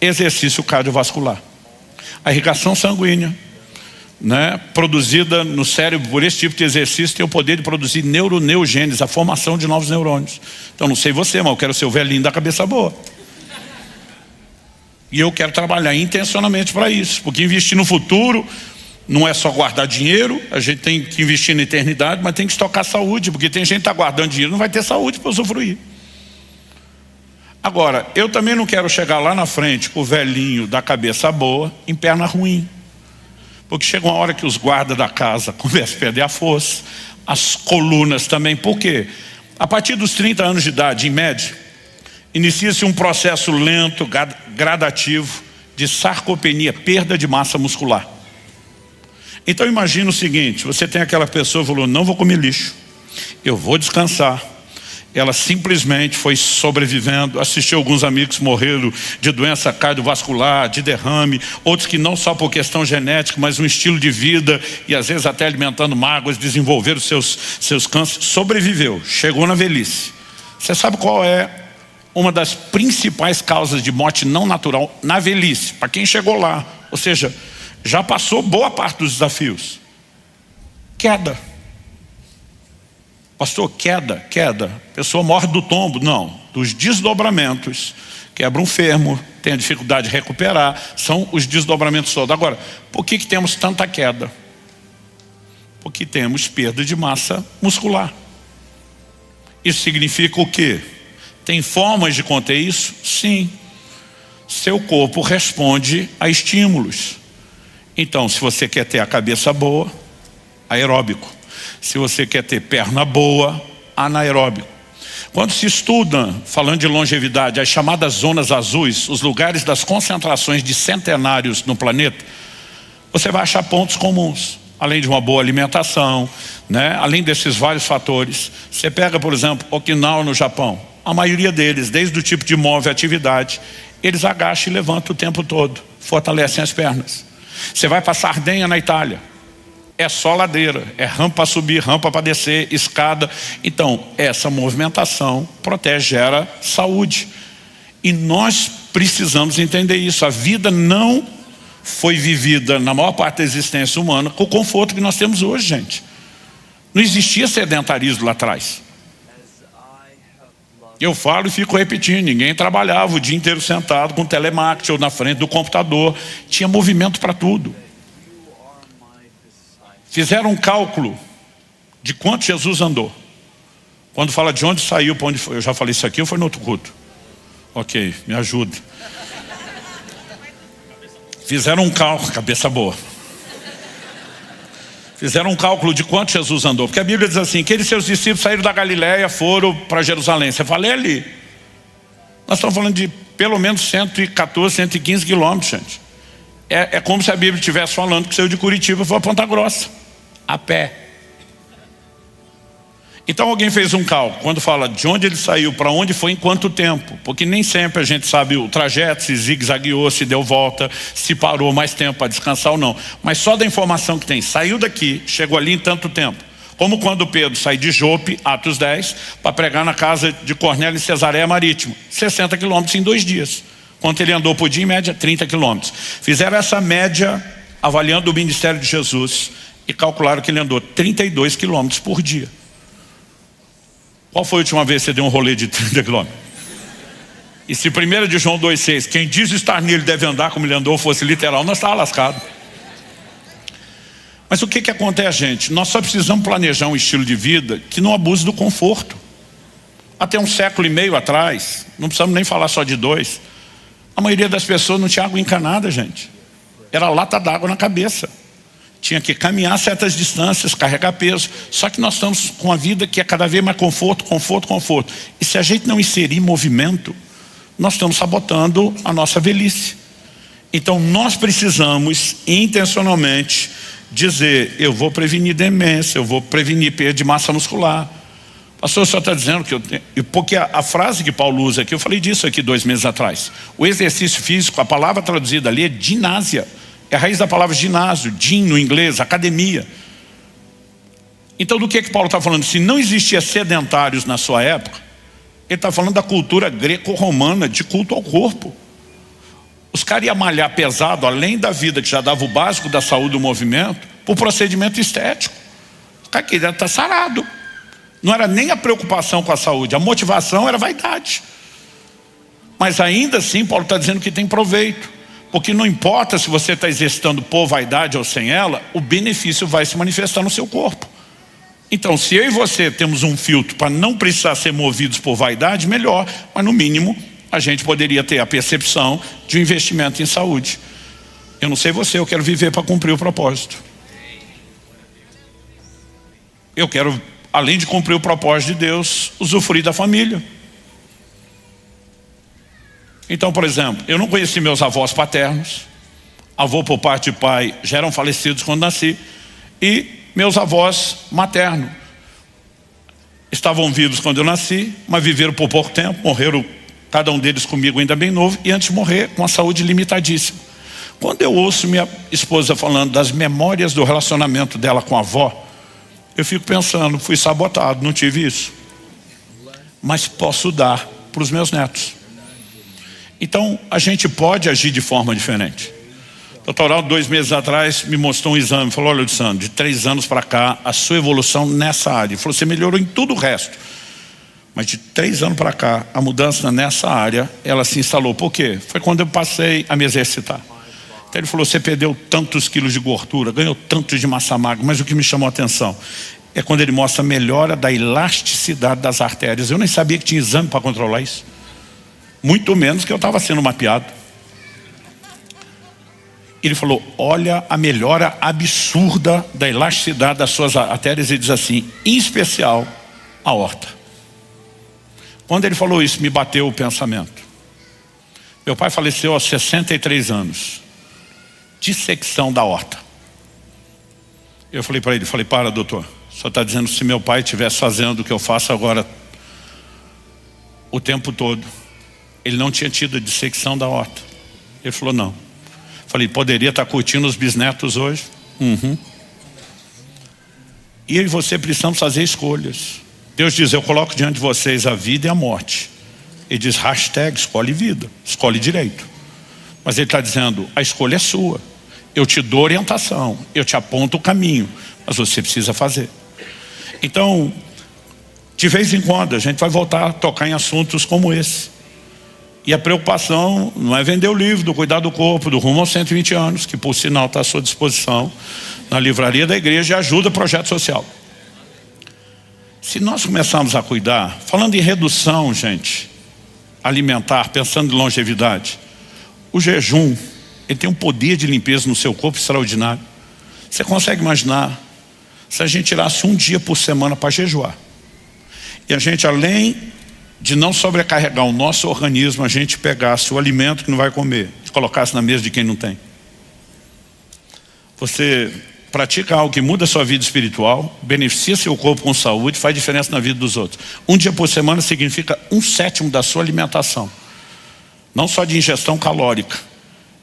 exercício cardiovascular. A irrigação sanguínea, né, produzida no cérebro por esse tipo de exercício, tem o poder de produzir neuroneogênese, a formação de novos neurônios. Então não sei você, mas eu quero ser o velhinho da cabeça boa. E eu quero trabalhar intencionalmente para isso, porque investir no futuro não é só guardar dinheiro, a gente tem que investir na eternidade, mas tem que estocar saúde, porque tem gente que está guardando dinheiro e não vai ter saúde para usufruir. Agora, eu também não quero chegar lá na frente com o velhinho da cabeça boa em perna ruim, porque chega uma hora que os guardas da casa começam a perder a força, as colunas também. Por quê? A partir dos 30 anos de idade, em média, inicia-se um processo lento, gradativo de sarcopenia, perda de massa muscular. Então imagina o seguinte, você tem aquela pessoa que falou, não vou comer lixo, eu vou descansar. Ela simplesmente foi sobrevivendo, assistiu alguns amigos que morreram de doença cardiovascular, de derrame, outros que não só por questão genética, mas um estilo de vida, e às vezes até alimentando mágoas, desenvolveram seus cânceres, sobreviveu, chegou na velhice. Você sabe qual é uma das principais causas de morte não natural na velhice? Para quem chegou lá, ou seja, já passou boa parte dos desafios. Queda. Pastor, queda. A pessoa morre do tombo. Não, dos desdobramentos. Quebra um fêmur, tem a dificuldade de recuperar. São os desdobramentos todos. Agora, por que temos tanta queda? Porque temos perda de massa muscular. Isso significa o quê? Tem formas de conter isso? Sim. Seu corpo responde a estímulos. Então, se você quer ter a cabeça boa, aeróbico. Se você quer ter perna boa, anaeróbico. Quando se estuda, falando de longevidade, as chamadas zonas azuis, os lugares das concentrações de centenários no planeta, você vai achar pontos comuns. Além de uma boa alimentação, né? Além desses vários fatores. Você pega, por exemplo, Okinawa no Japão. A maioria deles, desde o tipo de móvel e atividade, eles agacham e levantam o tempo todo. Fortalecem as pernas. Você vai para Sardenha na Itália, é só ladeira, é rampa para subir, rampa para descer, escada. Então, essa movimentação protege, gera saúde. E nós precisamos entender isso. A vida não foi vivida, na maior parte da existência humana, com o conforto que nós temos hoje, gente. Não existia sedentarismo lá atrás. Eu falo e fico repetindo, ninguém trabalhava o dia inteiro sentado com telemarketing ou na frente do computador. Tinha movimento para tudo. Fizeram um cálculo de quanto Jesus andou. Quando fala de onde saiu, para onde foi. Eu já falei isso aqui ou foi no outro culto? Ok, me ajuda. Fizeram um cálculo, cabeça boa. Fizeram um cálculo de quanto Jesus andou. Porque a Bíblia diz assim, que ele e seus discípulos saíram da Galileia, foram para Jerusalém. Você fala, é ali. Nós estamos falando de pelo menos 114, 115 quilômetros, gente. É como se a Bíblia estivesse falando que saiu de Curitiba e foi a Ponta Grossa, a pé. Então alguém fez um cálculo, quando fala de onde ele saiu, para onde foi, em quanto tempo. Porque nem sempre a gente sabe o trajeto, se zigue-zagueou, se deu volta, se parou mais tempo para descansar ou não. Mas só da informação que tem, saiu daqui, chegou ali em tanto tempo. Como quando Pedro sai de Jope, Atos 10, para pregar na casa de Cornélio em Cesareia Marítima. 60 quilômetros em 2 dias. Quanto ele andou por dia, em média, 30 quilômetros. Fizeram essa média, avaliando o ministério de Jesus, e calcularam que ele andou 32 quilômetros por dia. Qual foi a última vez que você deu um rolê de 30 quilômetros? E se 1 de João 2,6, quem diz estar nele deve andar como ele andou, fosse literal, nós estávamos lascados. Mas o que acontece, gente? Nós só precisamos planejar um estilo de vida que não abuse do conforto. Até 1,5 séculos atrás, não precisamos nem falar só de 2, a maioria das pessoas não tinha água encanada, gente. Era lata d'água na cabeça. Tinha que caminhar certas distâncias, carregar peso. Só que nós estamos com uma vida que é cada vez mais conforto. E se a gente não inserir movimento, nós estamos sabotando a nossa velhice. Então nós precisamos intencionalmente dizer: eu vou prevenir demência, eu vou prevenir perda de massa muscular. Pastor, o senhor está dizendo que eu tenho... Porque a frase que Paulo usa aqui, eu falei disso aqui 2 meses atrás. O exercício físico, a palavra traduzida ali é ginásia. É a raiz da palavra ginásio, gym no inglês, academia. Então do que Paulo está falando? Se não existia sedentários na sua época, ele está falando da cultura greco-romana de culto ao corpo. Os caras iam malhar pesado, além da vida que já dava o básico da saúde do movimento, por procedimento estético. O cara queria estar sarado. Não era nem a preocupação com a saúde, a motivação era vaidade. Mas ainda assim Paulo está dizendo que tem proveito, porque não importa se você está exercitando por vaidade ou sem ela, o benefício vai se manifestar no seu corpo. Então se eu e você temos um filtro para não precisar ser movidos por vaidade, melhor. Mas no mínimo a gente poderia ter a percepção de um investimento em saúde. Eu não sei você, eu quero viver para cumprir o propósito. Eu quero, além de cumprir o propósito de Deus, usufruir da família. Então, por exemplo, eu não conheci meus avós paternos. Avô por parte de pai já eram falecidos quando nasci. E meus avós maternos estavam vivos quando eu nasci, mas viveram por pouco tempo, morreram cada um deles comigo ainda bem novo, e antes de morrer com a saúde limitadíssima. Quando eu ouço minha esposa falando das memórias do relacionamento dela com a avó, eu fico pensando: fui sabotado, não tive isso, mas posso dar para os meus netos. Então a gente pode agir de forma diferente. O Dr. Aldo, 2 meses atrás, me mostrou um exame, falou: olha, Luciano, de 3 anos para cá, a sua evolução nessa área. Ele falou: você melhorou em tudo o resto, mas de 3 anos para cá, a mudança nessa área, ela se instalou. Por quê? Foi quando eu passei a me exercitar. Então ele falou: você perdeu tantos quilos de gordura, ganhou tantos de massa magra, mas o que me chamou a atenção é quando ele mostra a melhora da elasticidade das artérias. Eu nem sabia que tinha exame para controlar isso, muito menos que eu estava sendo mapeado. Ele falou: olha a melhora absurda da elasticidade das suas artérias, e diz assim, em especial a aorta. Quando ele falou isso, me bateu o pensamento. Meu pai faleceu aos 63 anos, dissecção da aorta. Eu falei para ele, para, doutor, só está dizendo, se meu pai estivesse fazendo o que eu faço agora o tempo todo, ele não tinha tido a dissecção da aorta. Ele falou: não. Falei: poderia estar curtindo os bisnetos hoje? E eu e você precisamos fazer escolhas. Deus diz: eu coloco diante de vocês a vida e a morte. Ele diz: hashtag escolhe vida, escolhe direito. Mas ele está dizendo: a escolha é sua. Eu te dou orientação, eu te aponto o caminho, mas você precisa fazer. Então, de vez em quando, a gente vai voltar a tocar em assuntos como esse. E a preocupação não é vender o livro do Cuidar do Corpo, do Rumo aos 120 anos, que por sinal está à sua disposição na livraria da igreja e ajuda projeto social. Se nós começarmos a cuidar, falando em redução, gente, alimentar, pensando em longevidade, o jejum, ele tem um poder de limpeza no seu corpo extraordinário. Você consegue imaginar se a gente tirasse um dia por semana para jejuar, e a gente, além de não sobrecarregar o nosso organismo, a gente pegasse o alimento que não vai comer e colocasse na mesa de quem não tem? Você pratica algo que muda a sua vida espiritual, beneficia seu corpo com saúde, faz diferença na vida dos outros. Um dia por semana significa 1/7 da sua alimentação, não só de ingestão calórica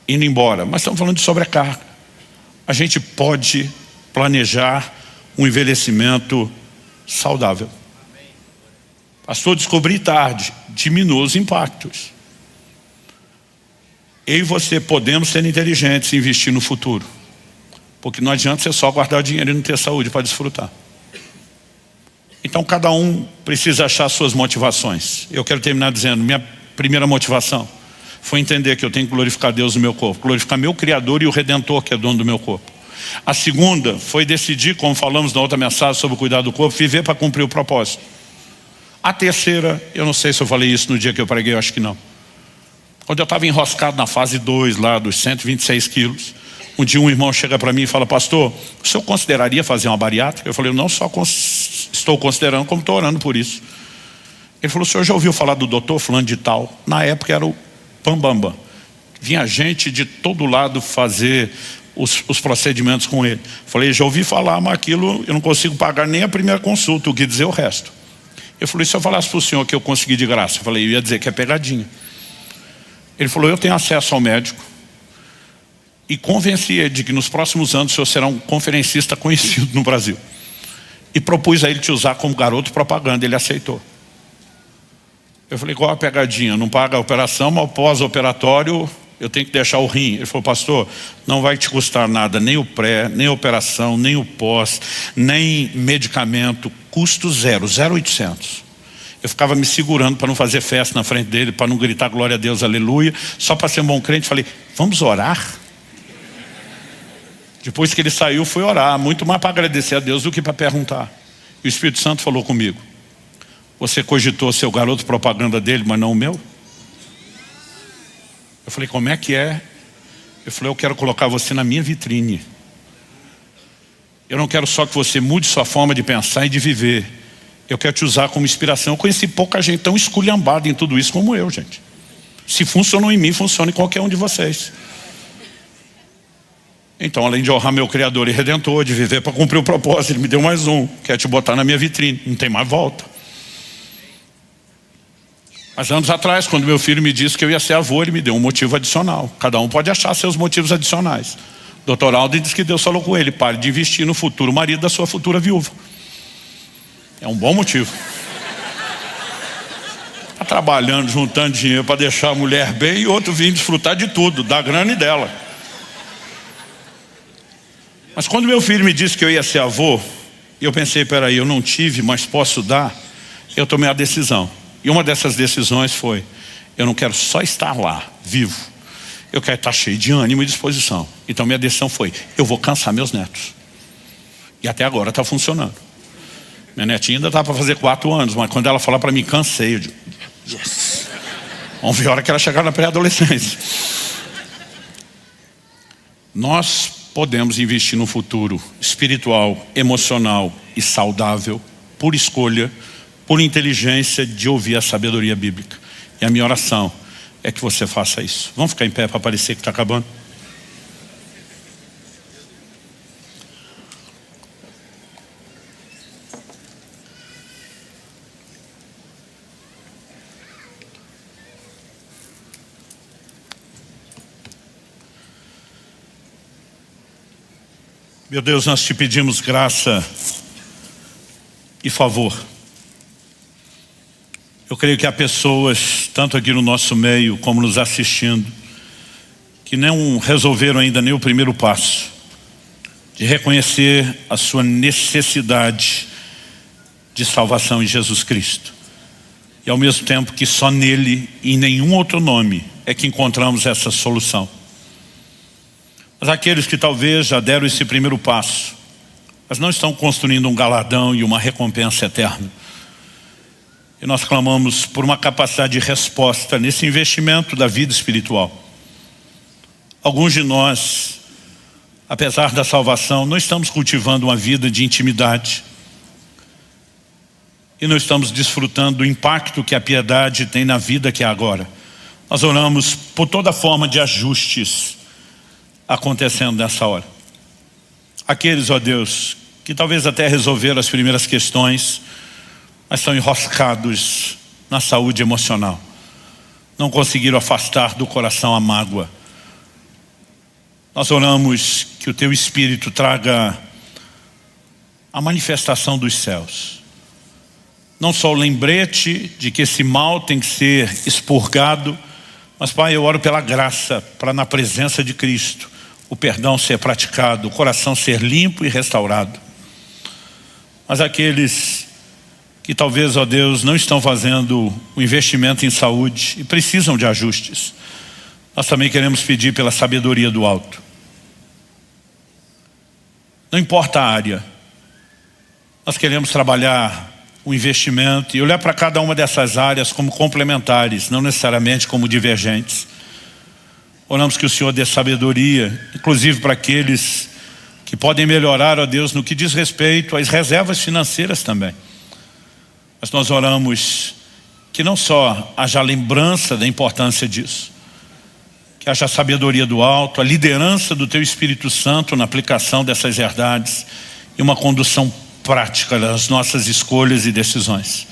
indo embora, mas estamos falando de sobrecarga. A gente pode planejar um envelhecimento saudável. Pastor, descobri tarde, diminua os impactos. Eu e você podemos ser inteligentes e investir no futuro, porque não adianta você só guardar o dinheiro e não ter saúde para desfrutar. Então cada um precisa achar suas motivações. Eu quero terminar dizendo, minha primeira motivação foi entender que eu tenho que glorificar Deus no meu corpo, glorificar meu Criador e o Redentor que é dono do meu corpo. A segunda foi decidir, como falamos na outra mensagem sobre o cuidar do corpo, viver para cumprir o propósito. A terceira, eu não sei se eu falei isso no dia que eu preguei, eu acho que não. Quando eu estava enroscado na fase 2 lá dos 126 quilos, um dia um irmão chega para mim e fala: pastor, o senhor consideraria fazer uma bariátrica? Eu falei: eu não só estou considerando, como estou orando por isso. Ele falou, o senhor já ouviu falar do doutor fulano de tal? Na época era o Pambamba. Vinha gente de todo lado fazer os procedimentos com ele. Falei, já ouvi falar, mas aquilo eu não consigo pagar nem a primeira consulta, o que dizer o resto. Eu falei, se eu falasse para o senhor que eu consegui de graça? Eu falei, eu ia dizer que é pegadinha. Ele falou, eu tenho acesso ao médico. E convenci ele de que nos próximos anos o senhor será um conferencista conhecido no Brasil. E propus a ele te usar como garoto propaganda, ele aceitou. Eu falei, qual a pegadinha? Não paga a operação, mas pós-operatório eu tenho que deixar o rim. Ele falou, pastor, não vai te custar nada, nem o pré, nem a operação, nem o pós, nem medicamento, custo zero, 0,800. Eu ficava me segurando para não fazer festa na frente dele, para não gritar glória a Deus, aleluia, só para ser um bom crente. Falei, vamos orar? Depois que ele saiu, fui orar, muito mais para agradecer a Deus do que para perguntar. E o Espírito Santo falou comigo, você cogitou ser o garoto propaganda dele, mas não o meu? Eu falei, como é que é? Eu falei, eu quero colocar você na minha vitrine. Eu não quero só que você mude sua forma de pensar e de viver. Eu quero te usar como inspiração. Eu conheci pouca gente tão esculhambada em tudo isso como eu, gente. Se funcionou em mim, funciona em qualquer um de vocês. Então, além de honrar meu Criador e Redentor, de viver para cumprir o propósito, ele me deu mais um. Quer te botar na minha vitrine. Não tem mais volta. Mas anos atrás, quando meu filho me disse que eu ia ser avô, ele me deu um motivo adicional. Cada um pode achar seus motivos adicionais. Dr. Aldo disse que Deus falou com ele, pare de investir no futuro marido da sua futura viúva. É um bom motivo. Está trabalhando, juntando dinheiro para deixar a mulher bem e outro vir desfrutar de tudo, da grana e dela. Mas quando meu filho me disse que eu ia ser avô, eu pensei, peraí, eu não tive, mas posso dar, eu tomei a decisão. E uma dessas decisões foi, eu não quero só estar lá, vivo. Eu quero estar cheio de ânimo e disposição. Então minha decisão foi, eu vou cansar meus netos. E até agora está funcionando. Minha netinha ainda está para fazer 4 anos, mas quando ela falar para mim, cansei, eu digo, yes. Vamos ver a hora que ela chegar na pré-adolescência. Nós podemos investir no futuro espiritual, emocional e saudável, por escolha, por inteligência de ouvir a sabedoria bíblica. E a minha oração é que você faça isso. Vamos ficar em pé para parecer que está acabando? Meu Deus, nós te pedimos graça e favor. Eu creio que há pessoas, tanto aqui no nosso meio como nos assistindo, que não resolveram ainda nem o primeiro passo de reconhecer a sua necessidade de salvação em Jesus Cristo. E ao mesmo tempo que só nele e em nenhum outro nome é que encontramos essa solução. Mas aqueles que talvez já deram esse primeiro passo, mas não estão construindo um galardão e uma recompensa eterna. E nós clamamos por uma capacidade de resposta nesse investimento da vida espiritual. Alguns de nós, apesar da salvação, não estamos cultivando uma vida de intimidade. E não estamos desfrutando do impacto que a piedade tem na vida que é agora. Nós oramos por toda forma de ajustes acontecendo nessa hora. Aqueles, ó Deus, que talvez até resolveram as primeiras questões, mas estão enroscados na saúde emocional. Não conseguiram afastar do coração a mágoa. Nós oramos que o Teu Espírito traga a manifestação dos céus. Não só o lembrete de que esse mal tem que ser expurgado, mas Pai, eu oro pela graça, para na presença de Cristo, o perdão ser praticado, o coração ser limpo e restaurado. Mas aqueles que talvez, ó Deus, não estão fazendo o investimento em saúde e precisam de ajustes, nós também queremos pedir pela sabedoria do alto. Não importa a área, nós queremos trabalhar o investimento e olhar para cada uma dessas áreas como complementares, não necessariamente como divergentes. Oramos que o Senhor dê sabedoria, inclusive para aqueles que podem melhorar, ó Deus, no que diz respeito às reservas financeiras também. Mas nós oramos que não só haja lembrança da importância disso, que haja a sabedoria do alto, a liderança do Teu Espírito Santo na aplicação dessas verdades e uma condução prática das nossas escolhas e decisões.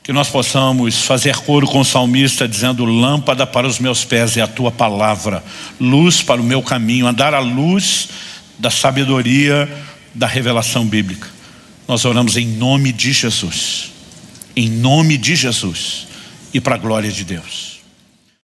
Que nós possamos fazer coro com o salmista dizendo: lâmpada para os meus pés é a Tua palavra, luz para o meu caminho, andar à luz da sabedoria da revelação bíblica. Nós oramos em nome de Jesus, e para a glória de Deus.